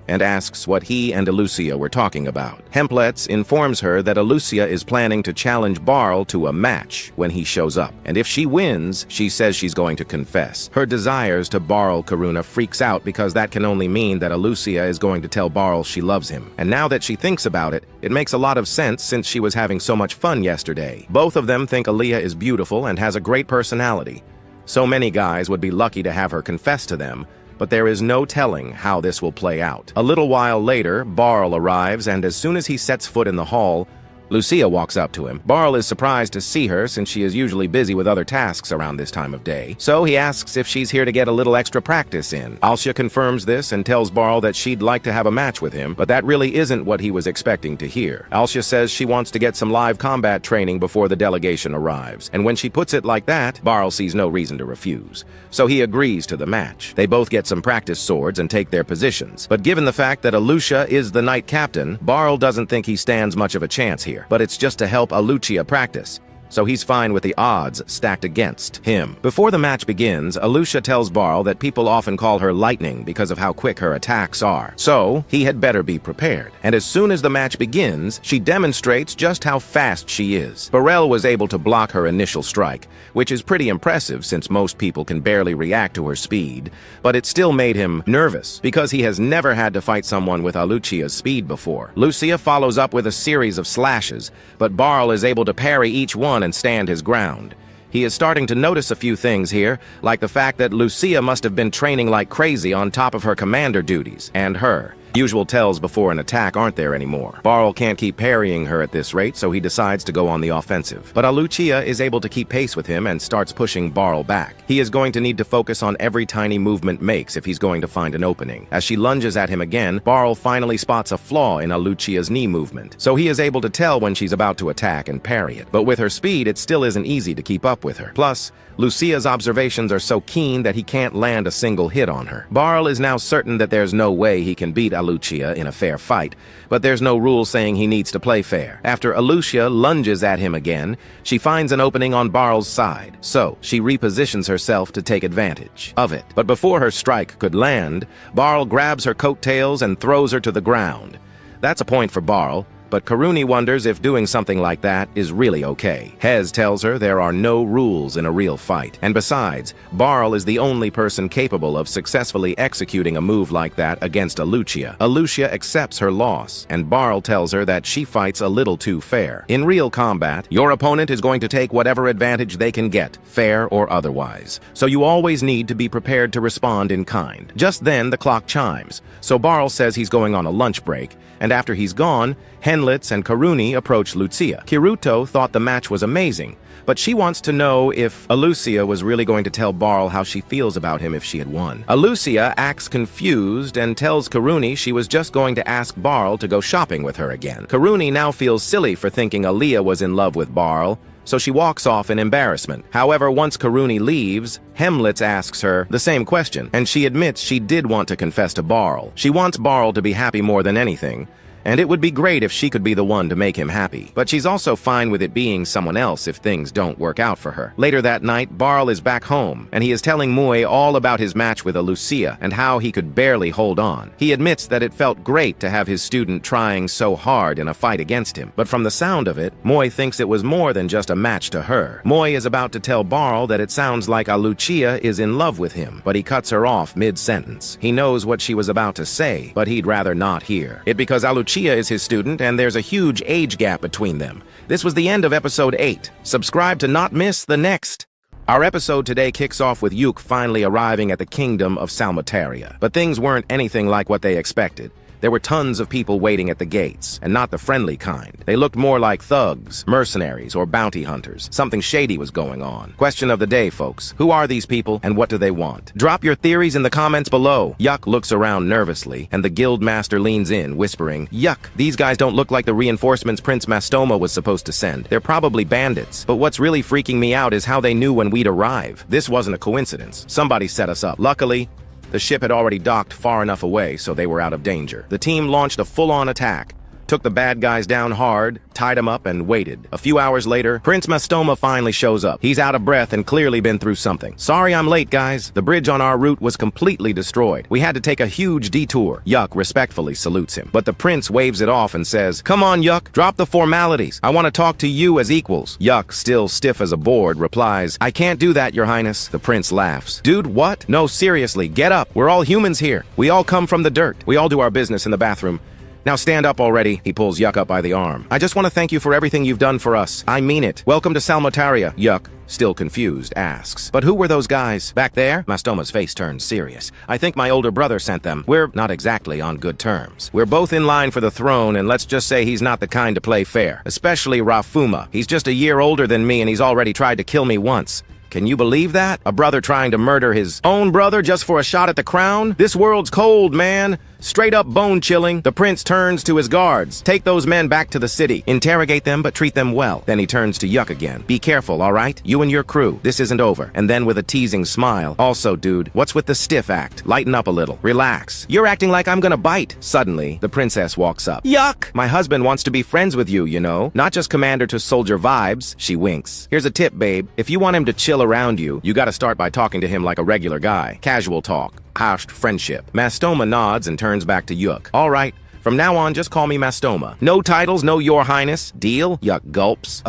and asks what he and Alucia were talking about. Hemblitz informs her that Alucia is planning to challenge Barl to a match when he shows up, and if she wins, she says she's going to confess. Her desires to Barl Karuna freaks out because that can only mean that Alucia is going to tell Barl she loves him. And now that she thinks about it, it makes a lot of sense since she was having so much fun yesterday. Both of them think Aaliyah is beautiful and has a great personality. So many guys would be lucky to have her confess to them, but there is no telling how this will play out. A little while later, Barl arrives, and as soon as he sets foot in the hall, Lucia walks up to him. Barl is surprised to see her since she is usually busy with other tasks around this time of day. So he asks if she's here to get a little extra practice in. Alcia confirms this and tells Barl that she'd like to have a match with him, but that really isn't what he was expecting to hear. Alcia says she wants to get some live combat training before the delegation arrives, and when she puts it like that, Barl sees no reason to refuse. So he agrees to the match. They both get some practice swords and take their positions. But given the fact that Alucia is the knight captain, Barl doesn't think he stands much of a chance here. But it's just to help Alucia practice, so he's fine with the odds stacked against him. Before the match begins, Alucia tells Barl that people often call her lightning because of how quick her attacks are, so he had better be prepared. And as soon as the match begins, she demonstrates just how fast she is. Burrell was able to block her initial strike, which is pretty impressive since most people can barely react to her speed, but it still made him nervous because he has never had to fight someone with Alucia's speed before. Lucia follows up with a series of slashes, but Barl is able to parry each one and stand his ground. He is starting to notice a few things here, like the fact that Lucia must have been training like crazy on top of her commander duties, and her usual tells before an attack aren't there anymore. Barl can't keep parrying her at this rate, so he decides to go on the offensive. But Alucia is able to keep pace with him and starts pushing Barl back. He is going to need to focus on every tiny movement makes if he's going to find an opening. As she lunges at him again, Barl finally spots a flaw in Alucia's knee movement, so he is able to tell when she's about to attack and parry it. But with her speed, it still isn't easy to keep up with her. Plus, Lucia's observations are so keen that he can't land a single hit on her. Barl is now certain that there's no way he can beat Alucia in a fair fight, but there's no rule saying he needs to play fair. After Alucia lunges at him again, she finds an opening on Barl's side, so she repositions herself to take advantage of it. But before her strike could land, Barl grabs her coattails and throws her to the ground. That's a point for Barl, but Karuni wonders if doing something like that is really okay. Hez tells her there are no rules in a real fight, and besides, Barl is the only person capable of successfully executing a move like that against Alucia. Alucia accepts her loss, and Barl tells her that she fights a little too fair. In real combat, your opponent is going to take whatever advantage they can get, fair or otherwise, so you always need to be prepared to respond in kind. Just then, the clock chimes, so Barl says he's going on a lunch break, and after he's gone, Henlitz and Karuni approach Lucia. Kiruto thought the match was amazing, but she wants to know if Alucia was really going to tell Barl how she feels about him if she had won. Alucia acts confused and tells Karuni she was just going to ask Barl to go shopping with her again. Karuni now feels silly for thinking Aaliyah was in love with Barl, so she walks off in embarrassment. However, once Karuni leaves, Hemlitz asks her the same question, and she admits she did want to confess to Barl. She wants Barl to be happy more than anything, and it would be great if she could be the one to make him happy. But she's also fine with it being someone else if things don't work out for her. Later that night, Barl is back home, and he is telling Mui all about his match with Alucia and how he could barely hold on. He admits that it felt great to have his student trying so hard in a fight against him. But from the sound of it, Mui thinks it was more than just a match to her. Mui is about to tell Barl that it sounds like Alucia is in love with him, but he cuts her off mid-sentence. He knows what she was about to say, but he'd rather not hear it because Alucia Lucia is his student, and there's a huge age gap between them. This was the end of episode 8. Subscribe to not miss the next. Our episode today kicks off with Yuke finally arriving at the kingdom of Salmataria. But things weren't anything like what they expected. There were tons of people waiting at the gates, and not the friendly kind. They looked more like thugs, mercenaries, or bounty hunters. Something shady was going on. Question of the day, folks. Who are these people, and what do they want? Drop your theories in the comments below. Yuck looks around nervously, and the guild master leans in, whispering, "Yuck, these guys don't look like the reinforcements Prince Mastoma was supposed to send. They're probably bandits. But what's really freaking me out is how they knew when we'd arrive. This wasn't a coincidence. Somebody set us up. Luckily, the ship had already docked far enough away, so they were out of danger. The team launched a full-on attack, took the bad guys down hard, tied them up, and waited. A few hours later, Prince Mastoma finally shows up. He's out of breath and clearly been through something. "Sorry I'm late, guys. The bridge on our route was completely destroyed. We had to take a huge detour." Yuck respectfully salutes him, but the prince waves it off and says, "Come on, Yuck, drop the formalities. I want to talk to you as equals." Yuck, still stiff as a board, replies, "I can't do that, Your Highness." The prince laughs. "Dude, what? No, seriously, get up. We're all humans here. We all come from the dirt. We all do our business in the bathroom. Now stand up already." He pulls Yuck up by the arm. "I just want to thank you for everything you've done for us. I mean it. Welcome to Salmataria." Yuck, still confused, asks, "But who were those guys? Back there?" Mastoma's face turns serious. "I think my older brother sent them. We're not exactly on good terms. We're both in line for the throne, and let's just say he's not the kind to play fair. Especially Rafuma. He's just a year older than me, and he's already tried to kill me once. Can you believe that? A brother trying to murder his own brother just for a shot at the crown? This world's cold, man. Straight up bone-chilling." The prince turns to his guards. "Take those men back to the city. Interrogate them, but treat them well." Then he turns to Yuck again. "Be careful, all right? You and your crew. This isn't over." And then with a teasing smile, "Also, dude, what's with the stiff act? Lighten up a little. Relax. You're acting like I'm gonna bite." Suddenly, the princess walks up. "Yuck! My husband wants to be friends with you, you know? Not just commander to soldier vibes." She winks. "Here's a tip, babe. If you want him to chill around you, you gotta start by talking to him like a regular guy. Casual talk. Hashed friendship." Mastoma nods and turns back to Yuck. "All right. From now on, just call me Mastoma. No titles, no Your Highness. Deal?" Yuck gulps.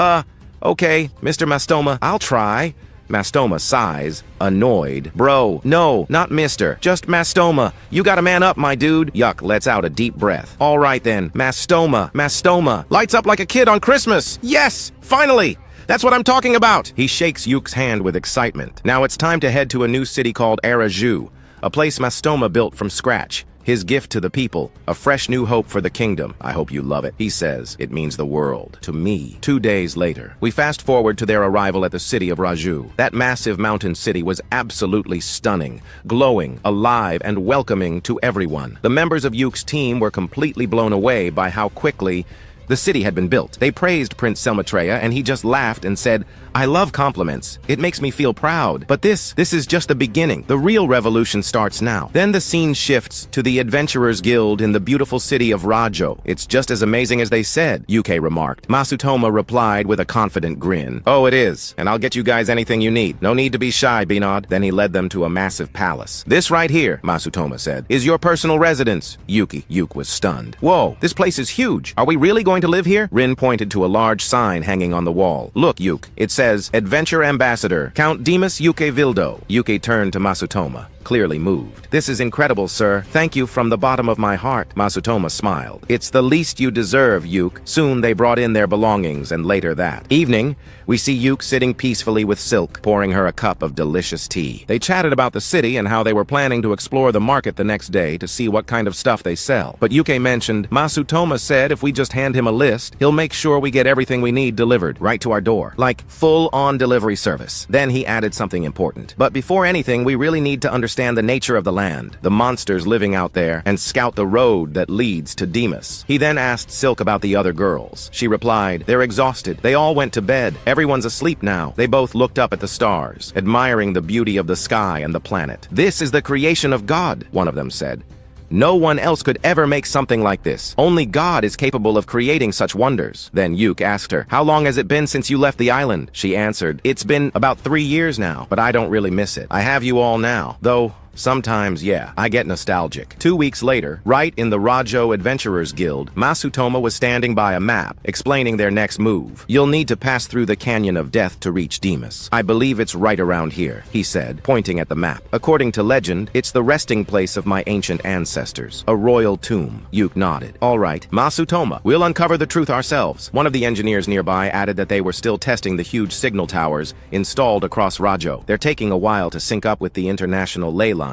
Okay, Mr. Mastoma, I'll try." Mastoma sighs, annoyed. "Bro, no, not Mister. Just Mastoma. You gotta man up, my dude." Yuck lets out a deep breath. "All right then, Mastoma, Mastoma. Lights up like a kid on Christmas. Yes, finally! That's what I'm talking about!" He shakes Yuke's hand with excitement. Now it's time to head to a new city called Araju, a place Mastoma built from scratch. His gift to the people, a fresh new hope for the kingdom. "I hope you love it," he says. "It means the world to me." 2 days later, we fast forward to their arrival at the city of Raju. That massive mountain city was absolutely stunning, glowing, alive, and welcoming to everyone. The members of Yuke's team were completely blown away by how quickly the city had been built. They praised Prince Salmatreya, and he just laughed and said, "I love compliments. It makes me feel proud. But this is just the beginning. The real revolution starts now." Then the scene shifts to the Adventurers Guild in the beautiful city of Rajo. "It's just as amazing as they said," Yuke remarked. Masutoma replied with a confident grin. "Oh, it is. And I'll get you guys anything you need. No need to be shy, Binod." Then he led them to a massive palace. "This right here," Masutoma said, "is your personal residence." Yuke was stunned. "Whoa, this place is huge. Are we really going to live here?" Rin pointed to a large sign hanging on the wall. "Look, Yuke, it says, Adventure Ambassador, Count Demas Yuke Vildo." Yuke turned to Masutoma, clearly moved. "This is incredible, sir. Thank you from the bottom of my heart." Masutoma smiled. "It's the least you deserve, Yuke." Soon they brought in their belongings, and later that evening, we see Yuke sitting peacefully with Silk, pouring her a cup of delicious tea. They chatted about the city and how they were planning to explore the market the next day to see what kind of stuff they sell. But Yuke mentioned, Masutoma said if we just hand him a list, he'll make sure we get everything we need delivered right to our door. Like full-on delivery service. Then he added something important. "But before anything, we really need to understand the nature of the land, the monsters living out there, and scout the road that leads to Demas." He then asked Silk about the other girls. She replied, "They're exhausted. They all went to bed. Everyone's asleep now." They both looked up at the stars, admiring the beauty of the sky and the planet. "This is the creation of God," one of them said. "No one else could ever make something like this. Only God is capable of creating such wonders." Then Yuke asked her, "How long has it been since you left the island?" She answered, "It's been about 3 years now, but I don't really miss it. I have you all now, though Sometimes, yeah, I get nostalgic. 2 weeks later, right in the Rajo Adventurers Guild, Masutoma was standing by a map, explaining their next move. You'll need to pass through the Canyon of Death to reach Demas. I believe it's right around here, he said, pointing at the map. According to legend, it's the resting place of my ancient ancestors, a royal tomb. Yuke nodded. All right, Masutoma, we'll uncover the truth ourselves. One of the engineers nearby added that they were still testing the huge signal towers installed across Rajo. They're taking a while to sync up with the international ley lines.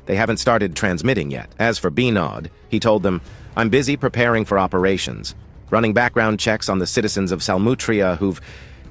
They haven't started transmitting yet. As for Benod, he told them, I'm busy preparing for operations, running background checks on the citizens of Salmutria who've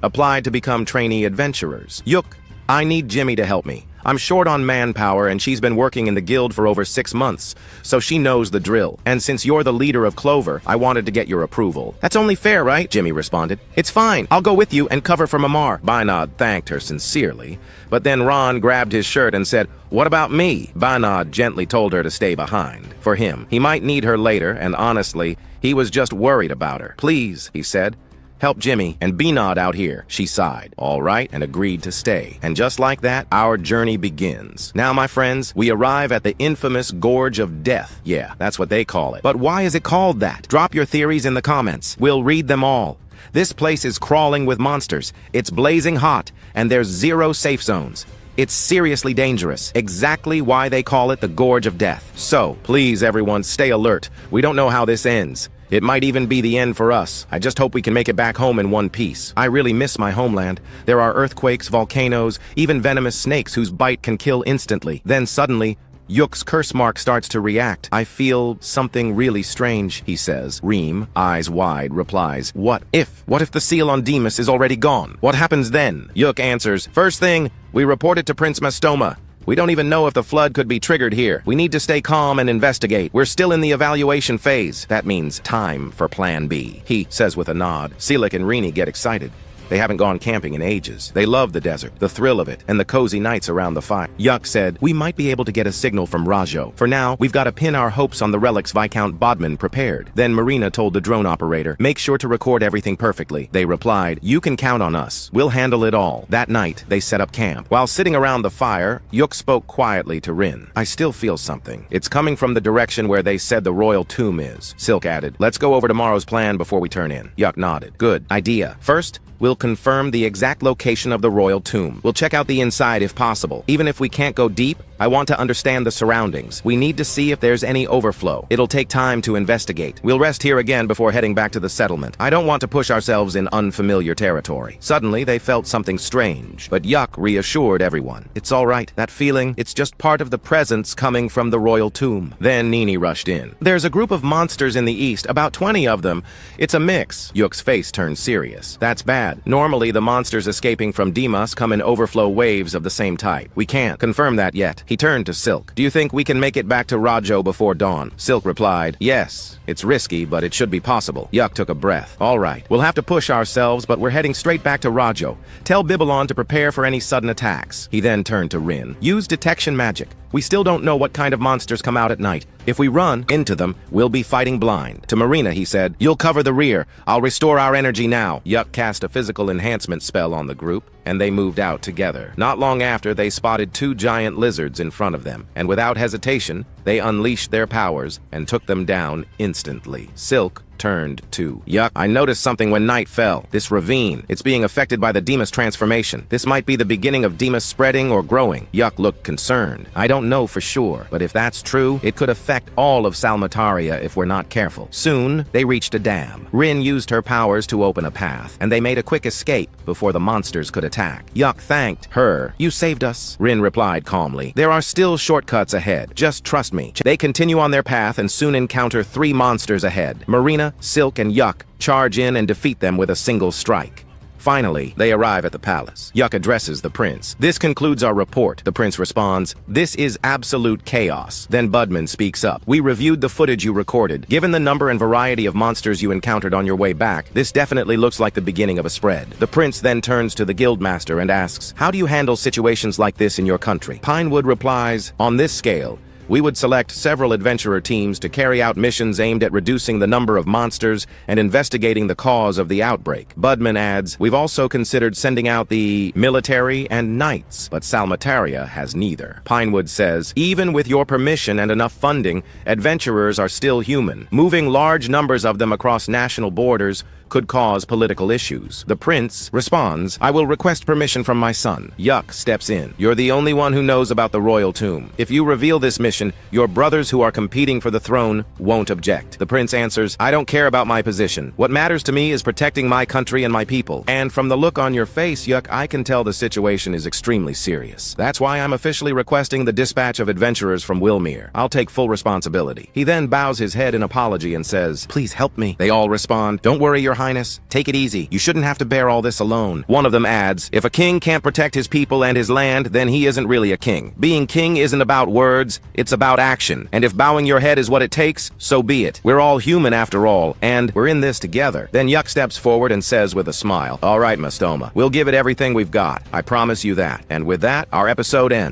applied to become trainee adventurers. Yuk, I need Jimmy to help me. I'm short on manpower and she's been working in the guild for over 6 months, so she knows the drill. And since you're the leader of Clover, I wanted to get your approval. That's only fair, right? Jimmy responded. It's fine. I'll go with you and cover for Mamar. Binod thanked her sincerely, but then Ron grabbed his shirt and said, what about me? Binod gently told her to stay behind. For him, he might need her later, and honestly, he was just worried about her. Please, he said. Help Jimmy and Benod out here, she sighed. All right, and agreed to stay. And just like that, our journey begins. Now, my friends, we arrive at the infamous Gorge of Death. Yeah, that's what they call it. But why is it called that? Drop your theories in the comments. We'll read them all. This place is crawling with monsters. It's blazing hot, and there's 0 safe zones. It's seriously dangerous. Exactly why they call it the Gorge of Death. So, please everyone, stay alert. We don't know how this ends. It might even be the end for us. I just hope we can make it back home in one piece. I really miss my homeland. There are earthquakes, volcanoes, even venomous snakes whose bite can kill instantly. Then suddenly, Yuk's curse mark starts to react. I feel something really strange, he says. Reem, eyes wide, replies, What if the seal on Demas is already gone? What happens then? Yuk answers, first thing, we report it to Prince Mastoma. We don't even know if the flood could be triggered here. We need to stay calm and investigate. We're still in the evaluation phase. That means time for Plan B. He says with a nod. Selik and Rini get excited. They haven't gone camping in ages. They love the desert, the thrill of it, and the cozy nights around the fire. Yuk said, we might be able to get a signal from Rajo. For now, we've got to pin our hopes on the relics Viscount Bodman prepared. Then Marina told the drone operator, make sure to record everything perfectly. They replied, you can count on us. We'll handle it all. That night, they set up camp. While sitting around the fire, Yuk spoke quietly to Rin. I still feel something. It's coming from the direction where they said the royal tomb is. Silk added, let's go over tomorrow's plan before we turn in. Yuk nodded. Good idea. First, we'll confirm the exact location of the royal tomb. We'll check out the inside if possible. Even if we can't go deep, I want to understand the surroundings. We need to see if there's any overflow. It'll take time to investigate. We'll rest here again before heading back to the settlement. I don't want to push ourselves in unfamiliar territory. Suddenly, they felt something strange, but Yuk reassured everyone. It's all right. That feeling, it's just part of the presence coming from the royal tomb. Then Nini rushed in. There's a group of monsters in the east, about 20 of them. It's a mix. Yuk's face turned serious. That's bad. Normally, the monsters escaping from Demas come in overflow waves of the same type. We can't confirm that yet. He turned to Silk. Do you think we can make it back to Rajo before dawn? Silk replied, yes. It's risky, but it should be possible. Yuk took a breath. All right. We'll have to push ourselves, but we're heading straight back to Rajo. Tell Bibalon to prepare for any sudden attacks. He then turned to Rin. Use detection magic. We still don't know what kind of monsters come out at night. If we run into them, we'll be fighting blind. To Marina, he said, you'll cover the rear. I'll restore our energy now. Yuk cast a physical enhancement spell on the group, and they moved out together. Not long after, they spotted 2 giant lizards in front of them, and without hesitation, they unleashed their powers and took them down instantly. Silk turned to Yuk. I noticed something when night fell. This ravine. It's being affected by the Demas transformation. This might be the beginning of Demas spreading or growing. Yuk looked concerned. I don't know for sure, but if that's true, it could affect all of Salmataria if we're not careful. Soon, they reached a dam. Rin used her powers to open a path, and they made a quick escape before the monsters could attack. Yuk thanked her. You saved us, Rin replied calmly. There are still shortcuts ahead. Just trust me. They continue on their path and soon encounter 3 monsters ahead. Marina, Silk, and Yuk charge in and defeat them with a single strike. Finally, they arrive at the palace. Yuk addresses the prince. This concludes our report. The prince responds, this is absolute chaos. Then Budman speaks up. We reviewed the footage you recorded. Given the number and variety of monsters you encountered on your way back, this definitely looks like the beginning of a spread. The prince then turns to the guildmaster and asks, how do you handle situations like this in your country? Pinewood replies, on this scale, We would select several adventurer teams to carry out missions aimed at reducing the number of monsters and investigating the cause of the outbreak. Budman adds, we've also considered sending out the military and knights, but Salmataria has neither. Pinewood says, even with your permission and enough funding, adventurers are still human. Moving large numbers of them across national borders could cause political issues. The prince responds, I will request permission from my son. Yuck steps in. You're the only one who knows about the royal tomb. If you reveal this mission, your brothers who are competing for the throne won't object. The prince answers, I don't care about my position. What matters to me is protecting my country and my people. And from the look on your face, Yuck, I can tell the situation is extremely serious. That's why I'm officially requesting the dispatch of adventurers from Wilmere. I'll take full responsibility. He then bows his head in apology and says, please help me. They all respond, don't worry, Your Highness. Take it easy. You shouldn't have to bear all this alone. One of them adds, if a king can't protect his people and his land, then he isn't really a king. Being king isn't about words, it's about action. And if bowing your head is what it takes, so be it. We're all human after all, and we're in this together. Then Yuck steps forward and says with a smile, all right, Mastoma, we'll give it everything we've got. I promise you that. And with that, our episode ends.